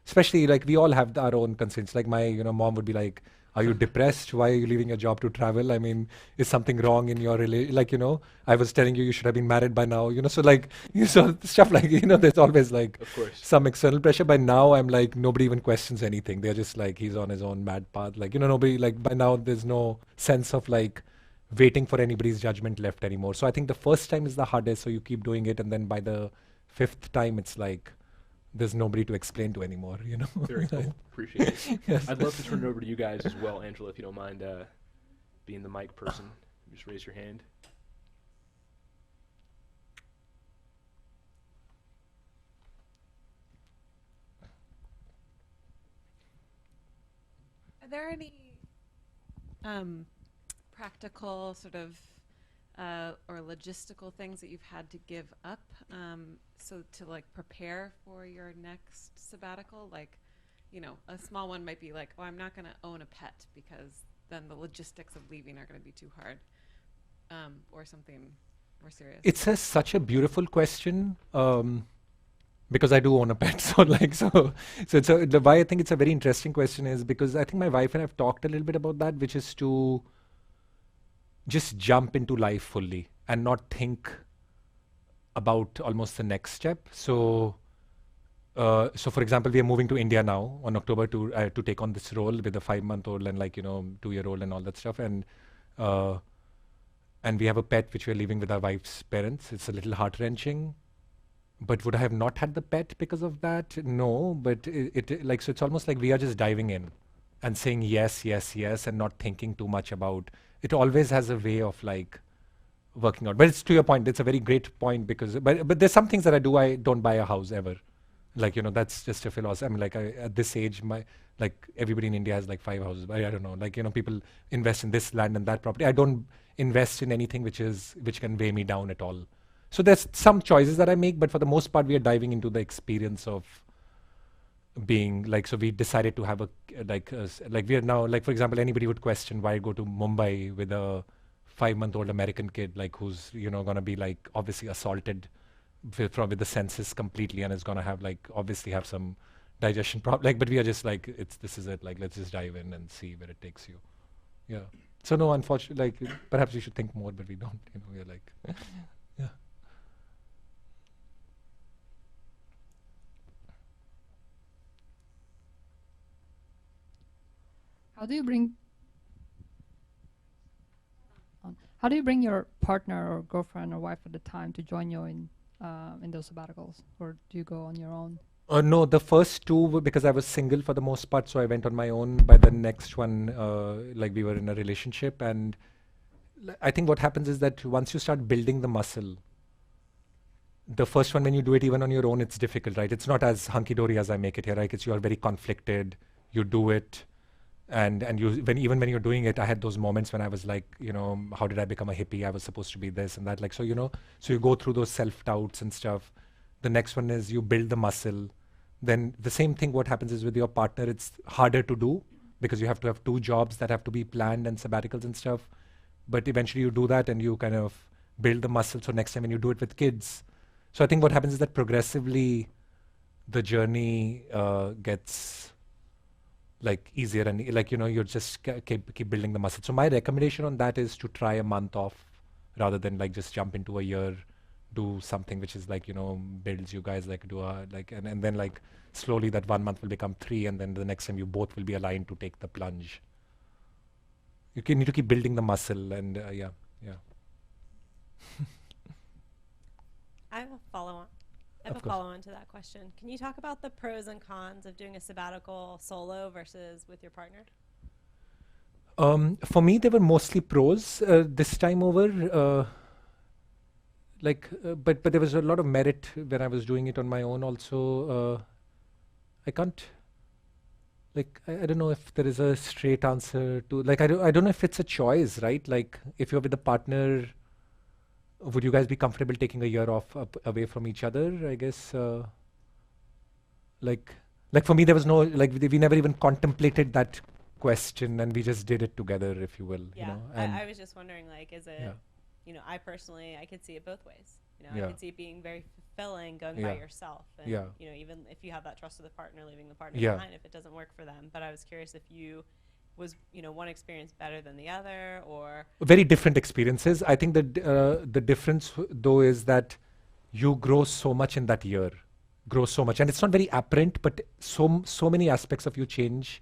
especially like, we all have our own constraints. Like, my mom would be like, are you depressed? Why are you leaving your job to travel? I mean, is something wrong in your like, I was telling you should have been married by now, so like, so stuff like, there's always like Of course. some external pressure. By now I'm like, nobody even questions anything. They're just like, he's on his own mad path. Like, nobody, like, by now there's no sense of like waiting for anybody's judgment left anymore. So I think the first time is the hardest, so you keep doing it, and then by the fifth time it's like, there's nobody to explain to anymore, Very cool. Appreciate it. Yes. I'd love to turn it over to you guys as well, Angela, if you don't mind being the mic person. Just raise your hand. Are there any practical sort of or logistical things that you've had to give up so to like prepare for your next sabbatical? Like, a small one might be like, oh, I'm not going to own a pet because then the logistics of leaving are going to be too hard, or something more serious. It's such a beautiful question, because I do own a pet. So like, why I think it's a very interesting question is because I think my wife and I've talked a little bit about that, which is to just jump into life fully and not think about almost the next step. So for example, we are moving to India now on October to take on this role with a 5-month-old and like 2-year-old and all that stuff. And we have a pet which we're leaving with our wife's parents. It's a little heart-wrenching. But would I have not had the pet because of that? No, but it like, so it's almost like we are just diving in and saying yes, yes, yes, and not thinking too much about it. Always has a way of like working out. But it's to your point, it's a very great point because, but there's some things that I don't buy a house ever. Like, that's just a philosophy. I mean, like at this age, like everybody in India has like 5 houses. I don't know, like, people invest in this land and that property. I don't invest in anything which can weigh me down at all. So there's some choices that I make, but for the most part, we are diving into the experience of being like, so we decided to have like we are now, like, for example, anybody would question why go to Mumbai with a 5-month-old American kid, like who's, going to be like obviously assaulted with the senses completely and is going to have like, obviously have some digestion problem. Like, but we are just like, this is it. Like, let's just dive in and see where it takes you. Yeah. So no, unfortunately, like perhaps we should think more, but we don't, we're like, yeah. How do you bring how do you bring your partner or girlfriend or wife at the time to join you in those sabbaticals, or do you go on your own? No, the first two were because I was single for the most part, so I went on my own. By the next one, like we were in a relationship, and I think what happens is that once you start building the muscle, the first one when you do it even on your own, it's difficult, right? It's not as hunky-dory as I make it here, right? It's you are very conflicted. You do it. And even when you're doing it, I had those moments when I was like, how did I become a hippie? I was supposed to be this and that. Like, so, so you go through those self-doubts and stuff. The next one is you build the muscle. Then the same thing, what happens is with your partner, it's harder to do because you have to have 2 jobs that have to be planned and sabbaticals and stuff. But eventually you do that and you kind of build the muscle. So next time when you do it with kids, so I think what happens is that progressively the journey gets like easier and like, you're just keep building the muscle. So my recommendation on that is to try a month off rather than like just jump into a year, do something which is like, builds you guys like do a like, and then like slowly that 1 month will become 3, and then the next time you both will be aligned to take the plunge. You need to keep building the muscle, and yeah. I have a follow-on. Of course. Follow-on to that question. Can you talk about the pros and cons of doing a sabbatical solo versus with your partner? For me, they were mostly pros this time over. But there was a lot of merit when I was doing it on my own. Also, I can't. Like I don't know if there is a straight answer to like I don't know if it's a choice, right? Like if you're with a partner, would you guys be comfortable taking a year off away from each other? I guess like for me there was no like we never even contemplated that question, and we just did it together, if you will. Yeah, And I was just wondering, like, is it, I personally, I could see it both ways. I could see it being very fulfilling going by yourself. And, even if you have that trust with the partner, leaving the partner behind if it doesn't work for them. But I was curious if you was, one experience better than the other, or very different experiences. I think that the difference though is that you grow so much in that year, and it's not very apparent, but so many aspects of you change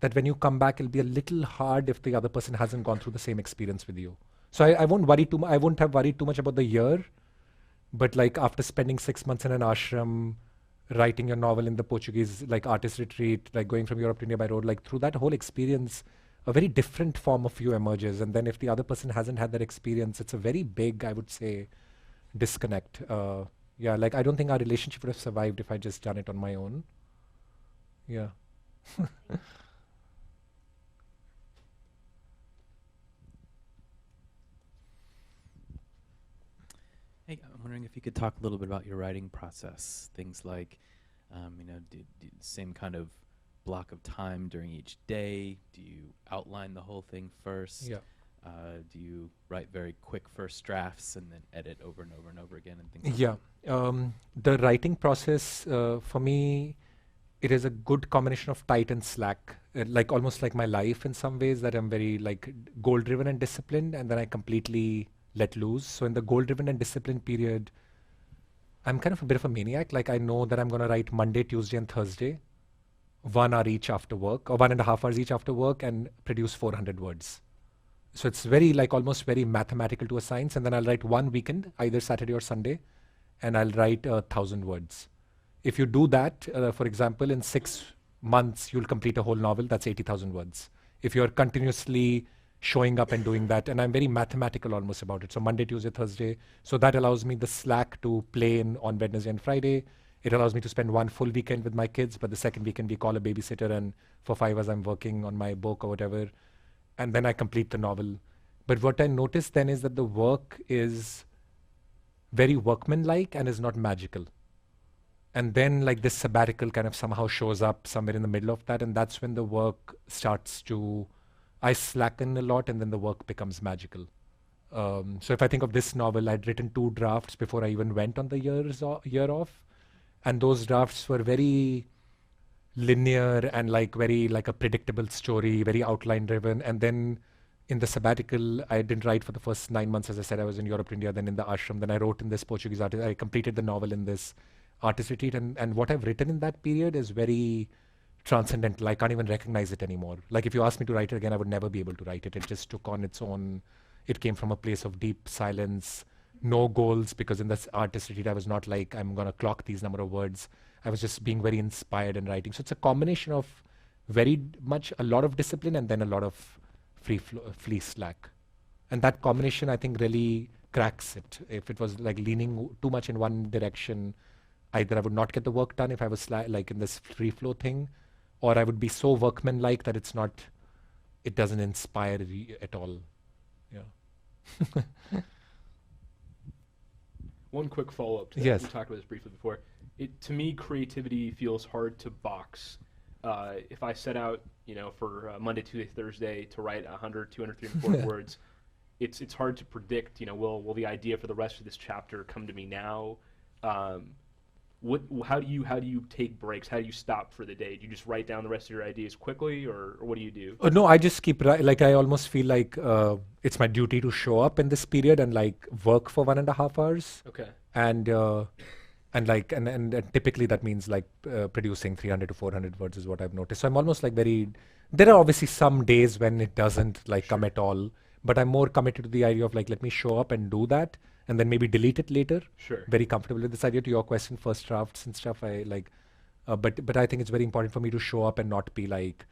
that when you come back, it'll be a little hard if the other person hasn't gone through the same experience with you. So I won't worry too much. I won't have worried too much about the year, but like after spending 6 months in an ashram, writing your novel in the Portuguese like artist retreat, like going from Europe to India by road, like through that whole experience, a very different form of you emerges. And then if the other person hasn't had that experience, it's a very big, I would say, disconnect. Like I don't think our relationship would have survived if I just done it on my own. Yeah. Hey, I'm wondering if you could talk a little bit about your writing process. Things like, do same kind of block of time during each day? Do you outline the whole thing first? Yeah. Do you write very quick first drafts and then edit over and over and over again and things like that? The writing process, for me, it is a good combination of tight and slack, like almost like my life in some ways, that I'm very like goal-driven and disciplined, and then I completely let loose. So in the goal-driven and disciplined period, I'm kind of a bit of a maniac. Like I know that I'm going to write Monday, Tuesday, and Thursday, 1 hour each after work, or 1.5 hours each after work, and produce 400 words. So it's very like almost very mathematical to a science. And then I'll write one weekend, either Saturday or Sunday, and I'll write 1,000 words. If you do that, for example, in 6 months, you'll complete a whole novel. That's 80,000 words. If you're continuously showing up and doing that, and I'm very mathematical almost about it. So Monday, Tuesday, Thursday. So that allows me the slack to play in on Wednesday and Friday. It allows me to spend 1 full weekend with my kids, but the second weekend we call a babysitter, and for 5 hours I'm working on my book or whatever. And then I complete the novel. But what I noticed then is that the work is very workmanlike and is not magical. And then like this sabbatical kind of somehow shows up somewhere in the middle of that, and that's when the work starts to, I slacken a lot, and then the work becomes magical. So if I think of this novel, I'd written 2 drafts before I even went on the year off. And those drafts were very linear and like very like a predictable story, very outline driven. And then in the sabbatical, I didn't write for the first 9 months. As I said, I was in Europe, India, then in the ashram. Then I wrote in this Portuguese artist. I completed the novel in this artist retreat. And what I've written in that period is very transcendental. I can't even recognize it anymore. Like if you asked me to write it again, I would never be able to write it. It just took on its own. It came from a place of deep silence, no goals, because in this artist retreat, I was not like, I'm going to clock these number of words. I was just being very inspired in writing. So it's a combination of very much a lot of discipline and then a lot of free slack. And that combination, I think, really cracks it. If it was like leaning too much in one direction, either I would not get the work done if I was like in this free flow thing, or I would be so workmanlike that it doesn't inspire at all. Yeah. One quick follow-up to that. Yes. We talked about this briefly before. To me, creativity feels hard to box. If I set out, for Monday, Tuesday, Thursday to write 100, 200, 300, 400 words, it's hard to predict. Will the idea for the rest of this chapter come to me now? How do you take breaks? How do you stop for the day? Do you just write down the rest of your ideas quickly, or what do you do? No, I just keep like I almost feel like it's my duty to show up in this period and like work for 1.5 hours. Okay. And typically that means like producing 300 to 400 words is what I've noticed. So I'm almost like there are obviously some days when it doesn't like come at all, but I'm more committed to the idea of like, let me show up and do that and then maybe delete it later. Sure. Very comfortable with this idea. To your question, first drafts and stuff, I like, but I think it's very important for me to show up and not be like,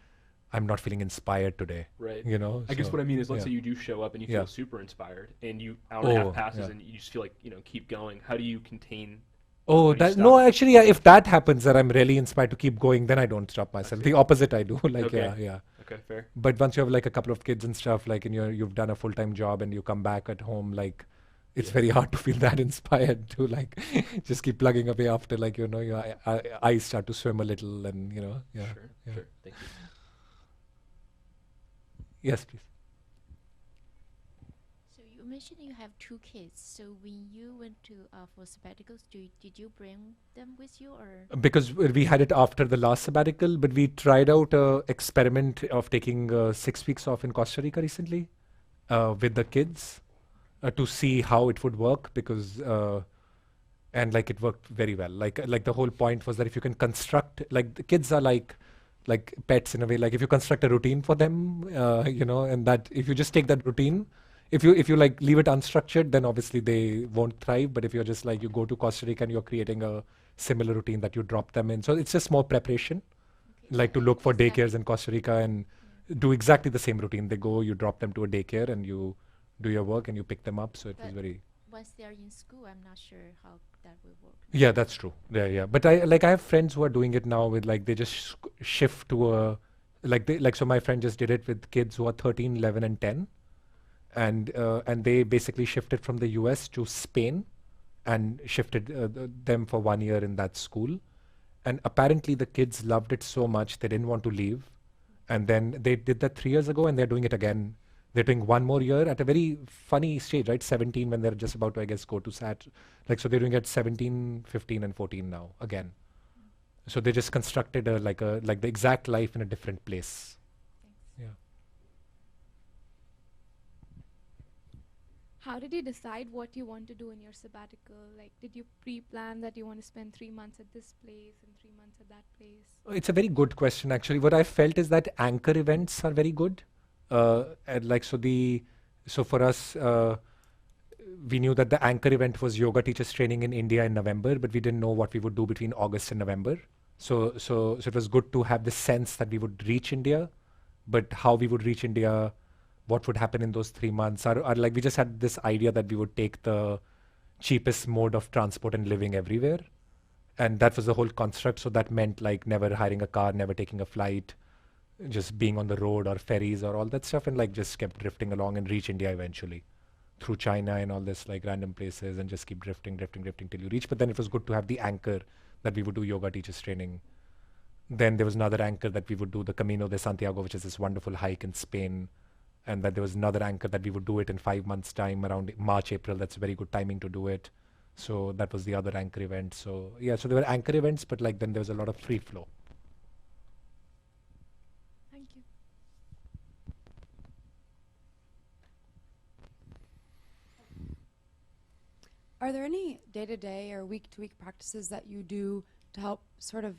I'm not feeling inspired today. Right. I guess what I mean is, let's say you do show up and you feel super inspired, and hour and a half passes and you just feel like, keep going. How do you contain? Actually, if that happens, that I'm really inspired to keep going, then I don't stop myself. The opposite I do. Okay, fair. But once you have like a couple of kids and stuff, like, and you've done a full-time job and you come back at home, like, it's very hard to feel that inspired to like just keep plugging away after like, your eyes start to swim a little and, Sure. Thank you. Yes, please. So you mentioned you have 2 kids. So when you went to for sabbaticals, did you bring them with you, or? Because we had it after the last sabbatical, but we tried out a experiment of taking 6 weeks off in Costa Rica recently with the kids to see how it would work, because and like it worked very well. Like the whole point was that if you can construct, like the kids are like pets in a way, like if you construct a routine for them, and that if you just take that routine, if you like leave it unstructured, then obviously they won't thrive. But if you're just like, you go to Costa Rica and you're creating a similar routine that you drop them in, so it's just more preparation, like to look for daycares in Costa Rica and do exactly the same routine. They go, you drop them to a daycare and you do your work and you pick them up. So it was very. Once they're in school, I'm not sure how that will work. Yeah, that's true. Yeah. But I have friends who are doing it now with like, they just shift to a, so my friend just did it with kids who are 13, 11 and 10. And they basically shifted from the US to Spain and shifted them for 1 year in that school. And apparently the kids loved it so much, they didn't want to leave. And then they did that 3 years ago and they're doing it again. They're doing 1 more year at a very funny stage, right? 17 when they're just about to, I guess, go to SAT. Like, so they're doing it 17, 15 and 14 now again. So they just constructed like the exact life in a different place. Thanks. Yeah. How did you decide what you want to do in your sabbatical? Like, did you pre-plan that you want to spend 3 months at this place and 3 months at that place? It's a very good question, actually. What I felt is that anchor events are very good. And like, so for us, we knew that the anchor event was yoga teachers training in India in November, but we didn't know what we would do between August and November. So it was good to have the sense that we would reach India, but how we would reach India, what would happen in those 3 months, or like we just had this idea that we would take the cheapest mode of transport and living everywhere. And that was the whole construct. So that meant like never hiring a car, never taking a flight, just being on the road or ferries or all that stuff, and like just kept drifting along and reach India eventually through China and all this like random places, and just keep drifting till you reach. But then it was good to have the anchor that we would do yoga teachers training. Then there was another anchor that we would do the Camino de Santiago, which is this wonderful hike in Spain. And that there was another anchor that we would do it in 5 months time, around March, April. That's very good timing to do it. So that was the other anchor event. So yeah, so there were anchor events, but like then there was a lot of free flow. Thank you. Are there any day-to-day or week-to-week practices that you do to help sort of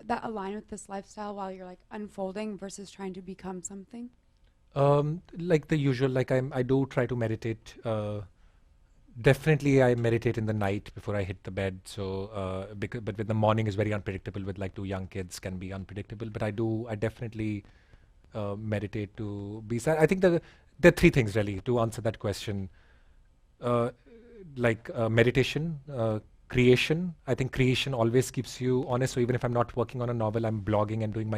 that align with this lifestyle while you're like unfolding versus trying to become something? Like the usual, like I do try to meditate. Definitely I meditate in the night before I hit the bed. So, but with the morning is very unpredictable with like 2 young kids, can be unpredictable, but I definitely meditate to be sad. I think there are 3 things really to answer that question. Meditation, creation. I think creation always keeps you honest. So even if I'm not working on a novel, I'm blogging and doing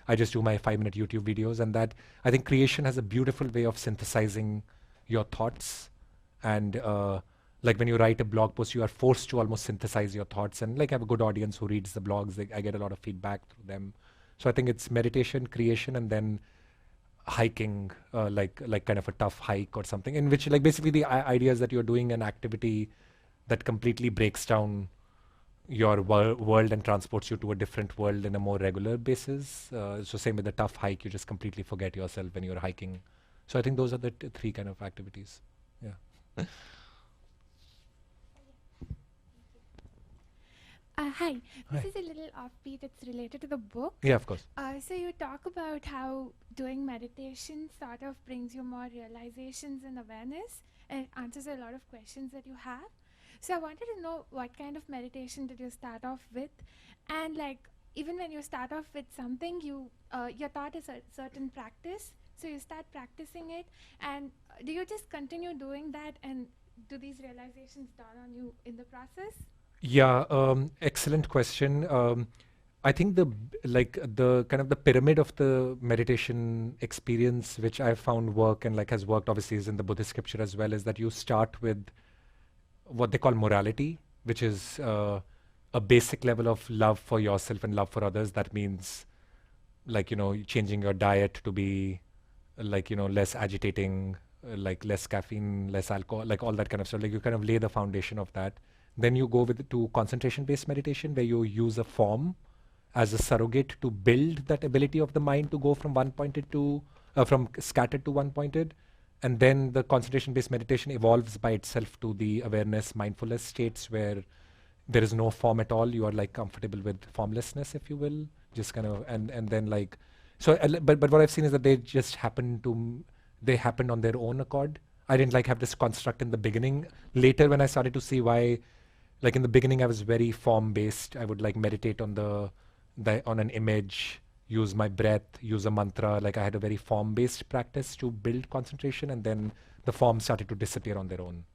I just do my 5-minute YouTube videos, and that I think creation has a beautiful way of synthesizing your thoughts. And like when you write a blog post, you are forced to almost synthesize your thoughts, and like I have a good audience who reads the blogs. I get a lot of feedback through them. So I think it's meditation, creation, and then hiking, like kind of a tough hike or something, in which like basically the idea is that you're doing an activity that completely breaks down your world and transports you to a different world in a more regular basis. So same with the tough hike, you just completely forget yourself when you're hiking. So I think those are the three kind of activities. Yeah. Hi. This is a little offbeat. It's related to the book. Yeah, of course. So you talk about how doing meditation sort of brings you more realizations and awareness, and it answers a lot of questions that you have. So I wanted to know what kind of meditation did you start off with, and like even when you start off with something, you're taught a certain practice, so you start practicing it, and do you just continue doing that, and do these realizations dawn on you in the process? Yeah, excellent question. I think the kind of the pyramid of the meditation experience, which I found work and like has worked obviously is in the Buddhist scripture as well, is that you start with what they call morality, which is a basic level of love for yourself and love for others. That means like, changing your diet to be like, less agitating, like less caffeine, less alcohol, like all that kind of stuff. Like you kind of lay the foundation of that. Then you go to concentration-based meditation, where you use a form as a surrogate to build that ability of the mind to go from one-pointed to, from scattered to one-pointed. And then the concentration-based meditation evolves by itself to the awareness, mindfulness states where there is no form at all. You are like comfortable with formlessness, if you will, just kind of, and then like, so, but what I've seen is that they just happened on their own accord. I didn't like have this construct in the beginning. Later, when I started to see why, like in the beginning, I was very form-based. I would like meditate on on an image, use my breath, use a mantra. Like I had a very form-based practice to build concentration, and then the forms started to disappear on their own.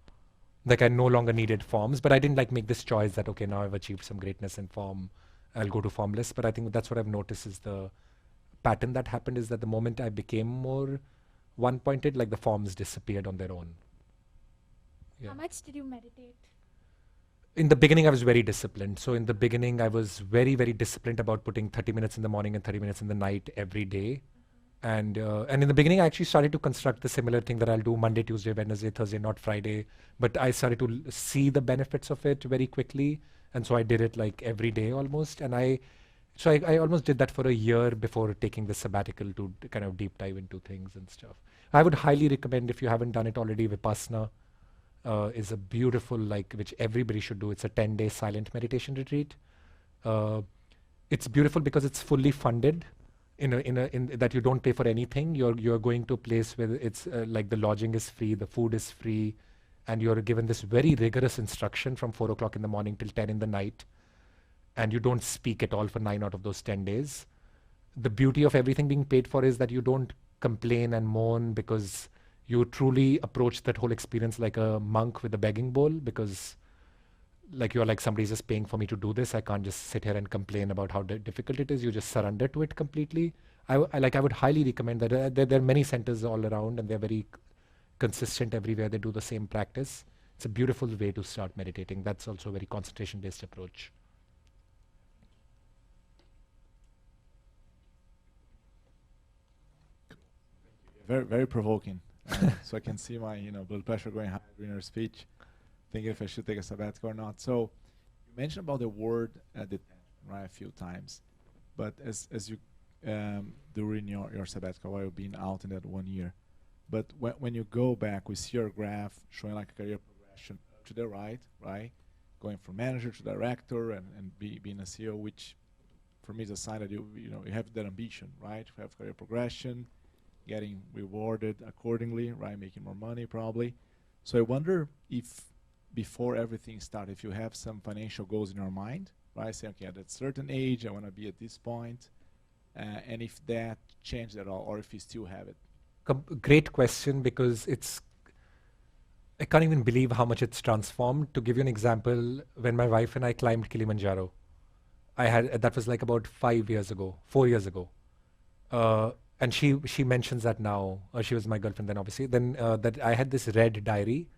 Like I no longer needed forms, but I didn't like make this choice that, okay, now I've achieved some greatness in form, I'll go to formless. But I think that's what I've noticed is the pattern that happened is that the moment I became more one-pointed, like the forms disappeared on their own. Yeah. How much did you meditate? In the beginning, I was very disciplined. So in the beginning, I was very, very disciplined about putting 30 minutes in the morning and 30 minutes in the night every day. And in the beginning, I actually started to construct the similar thing that I'll do Monday, Tuesday, Wednesday, Thursday, not Friday. But I started to see the benefits of it very quickly. And so I did it like every day almost. And I almost did that for a year before taking the sabbatical to kind of deep dive into things and stuff. I would highly recommend, if you haven't done it already, Vipassana is a beautiful, like, which everybody should do. It's a 10-day silent meditation retreat. It's beautiful because it's fully funded in that you don't pay for anything. You're going to a place where it's like the lodging is free, the food is free, and you're given this very rigorous instruction from 4 o'clock in the morning till 10 in the night. And you don't speak at all for 9 out of those 10 days. The beauty of everything being paid for is that you don't complain and moan, because you truly approach that whole experience like a monk with a begging bowl, because like you're like, somebody's just paying for me to do this. I can't just sit here and complain about how difficult it is. You just surrender to it completely. I would highly recommend that. There are many centers all around, and they're very consistent everywhere. They do the same practice. It's a beautiful way to start meditating. That's also a very concentration-based approach. Very, very provoking. So I can see my, blood pressure going high during your speech, thinking if I should take a sabbatical or not. So you mentioned about the word detention, right, a few times. But as you during your sabbatical, while you've been out in that 1 year, but when you go back, we see your graph showing like a career progression to the right, going from manager to director and being a CEO, which for me is a sign that you have that ambition, right? You have career progression, getting rewarded accordingly, right? Making more money probably. So I wonder if before everything started, if you have some financial goals in your mind, right? Saying, okay, at a certain age, I want to be at this point, and if that changed at all, or if you still have it. Great question, because I can't even believe how much it's transformed. To give you an example, when my wife and I climbed Kilimanjaro, that was like about 4 years ago. And she mentions that now. She was my girlfriend then, obviously. Then that I had this red diary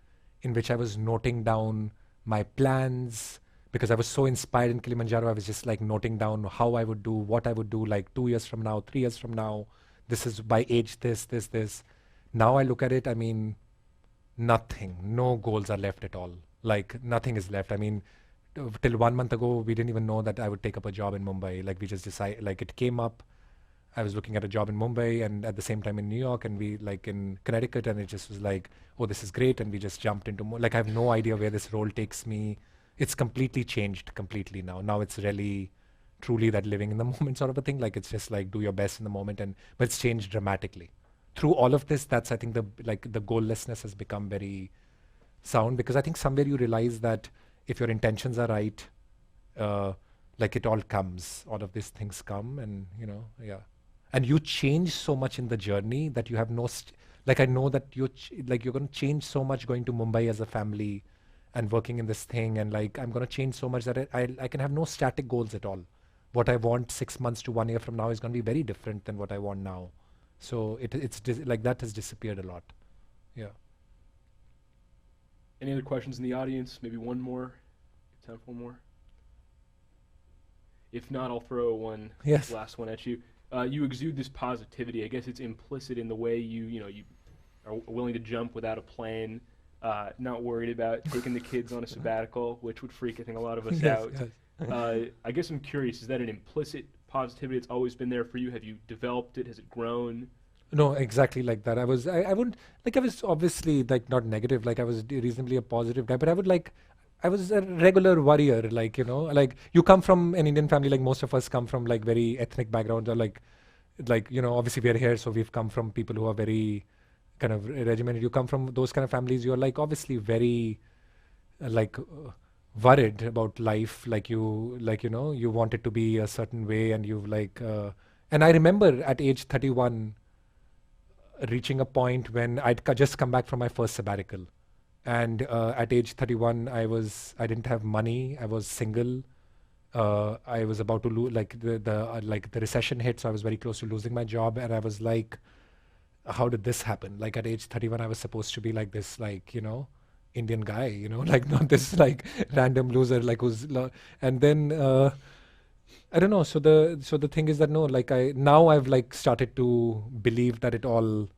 in which I was noting down my plans, because I was so inspired in Kilimanjaro. I was just like noting down how I would do, what I would do like 2 years from now, 3 years from now. this is by age this. Now I look at it, I mean, nothing, no goals are left at all. Like nothing is left. I mean, till 1 month ago, we didn't even know that I would take up a job in Mumbai. Like we just decided, like it came up. I was looking at a job in Mumbai and at the same time in New York, and we like in Connecticut, and it just was like, oh, this is great. And we just jumped into like, I have no idea where this role takes me. It's completely changed completely now. Now it's really truly that living in the moment sort of a thing. Like it's just like do your best in the moment, but it's changed dramatically. Through all of this, that's I think the goallessness has become very sound, because I think somewhere you realize that if your intentions are right, like it all comes, all of these things come, and and you change so much in the journey that you have no like I know that you're going to change so much going to Mumbai as a family and working in this thing, and like I'm going to change so much that I can have no static goals at all. What I want 6 months to 1 year from now is going to be very different than what I want now. So it's like that has disappeared a lot. Yeah. Any other questions in the audience? Maybe one more. Time for one more. If not, I'll throw one last one at you. You exude this positivity. I guess it's implicit in the way you are willing to jump without a plan, not worried about taking the kids on a sabbatical, which would freak, I think, a lot of us out. Yes. I guess I'm curious, is that an implicit positivity that's always been there for you? Have you developed it? Has it grown? No, exactly like that. I wouldn't, like I was obviously like not negative, like I was reasonably a positive guy, but I was a regular warrior, like, like you come from an Indian family, like most of us come from like very ethnic backgrounds, or like, obviously we are here, so we've come from people who are very kind of regimented. You come from those kind of families, you're like obviously very worried about life, you want it to be a certain way, and you've and I remember at age 31, reaching a point when I'd just come back from my first sabbatical. And at age 31, I didn't have money. I was single. I was about to lose, the recession hit, so I was very close to losing my job. And I was like, how did this happen? Like at age 31, I was supposed to be like this, Indian guy, like not this random loser, and then I don't know. So the thing is that now I've started to believe that it all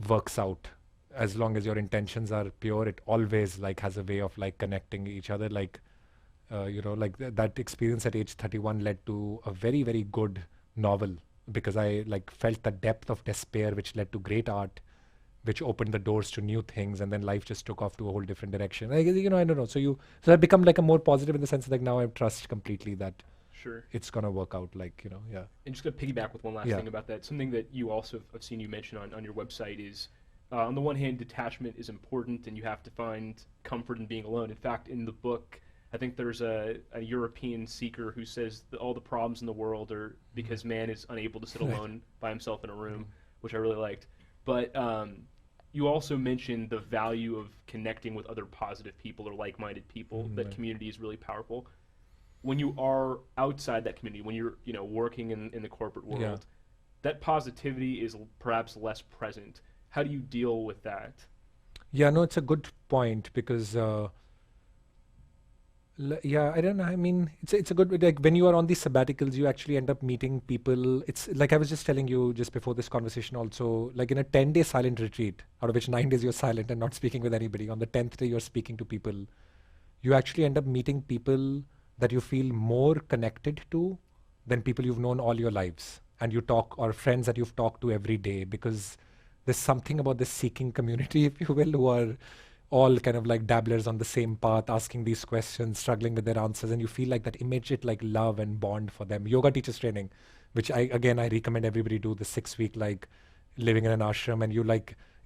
works out. As long as your intentions are pure, it always has a way of connecting each other. That experience at age 31 led to a very, very good novel, because I felt the depth of despair, which led to great art, which opened the doors to new things, and then life just took off to a whole different direction. I don't know. So I've become a more positive in the sense that now I trust completely that it's gonna work out. Yeah. And just to piggyback with one last thing about that, something that you also have seen you mention on your website is, on the one hand, detachment is important, and you have to find comfort in being alone. In fact, in the book, I think there's a European seeker who says that all the problems in the world are because man is unable to sit alone by himself in a room, which I really liked. But you also mentioned the value of connecting with other positive people or like-minded people, that community is really powerful. When you are outside that community, when you're working in the corporate world, that positivity is perhaps less present. How do you deal with that? Yeah, no, it's a good point, because I don't know. I mean, it's a good, when you are on these sabbaticals, you actually end up meeting people. It's like I was just telling you just before this conversation also, in a 10-day silent retreat, out of which 9 days you're silent and not speaking with anybody. On the 10th day, you're speaking to people. You actually end up meeting people that you feel more connected to than people you've known all your lives. And you talk, or friends that you've talked to every day, because there's something about this seeking community, if you will, who are all kind of dabblers on the same path, asking these questions, struggling with their answers, and you feel that immediate love and bond for them. Yoga teachers training, which I recommend everybody do, the 6-week living in an ashram, and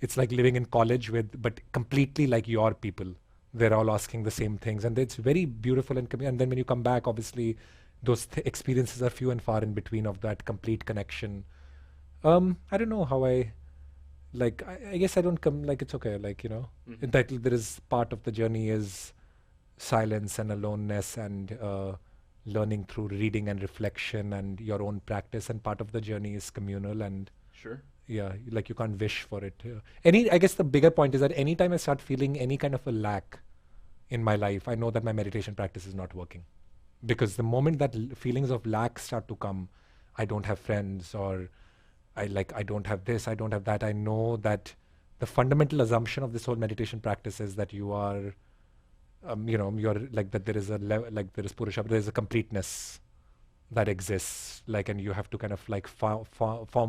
it's like living in college but completely your people. They're all asking the same things, and it's very beautiful. And then when you come back, obviously those experiences are few and far in between of that complete connection. I don't know how I guess I don't come, it's okay, that there is part of the journey is silence and aloneness, and learning through reading and reflection and your own practice, and part of the journey is communal, and you can't wish for it. I guess the bigger point is that anytime I start feeling any kind of a lack in my life, I know that my meditation practice is not working, because the moment that feelings of lack start to come, I don't have friends, or I don't have this, I don't have that. I know that the fundamental assumption of this whole meditation practice is that you are, you're like that. There is a like there is Purusha, there is a completeness that exists. Like, and you have to kind of like form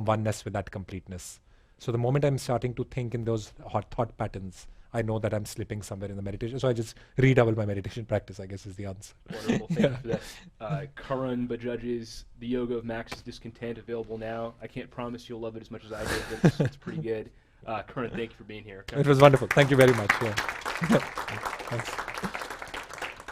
oneness with that completeness. So the moment I'm starting to think in those hot thought patterns, I know that I'm slipping somewhere in the meditation. So I just redouble my meditation practice, I guess, is the answer. Wonderful. Thank you for that. Karan Bajaj's The Yoga of Max's Discontent, available now. I can't promise you'll love it as much as I did, but it's pretty good. Karan, thank you for being here. It was wonderful. Thank you very much. Yeah. Thanks.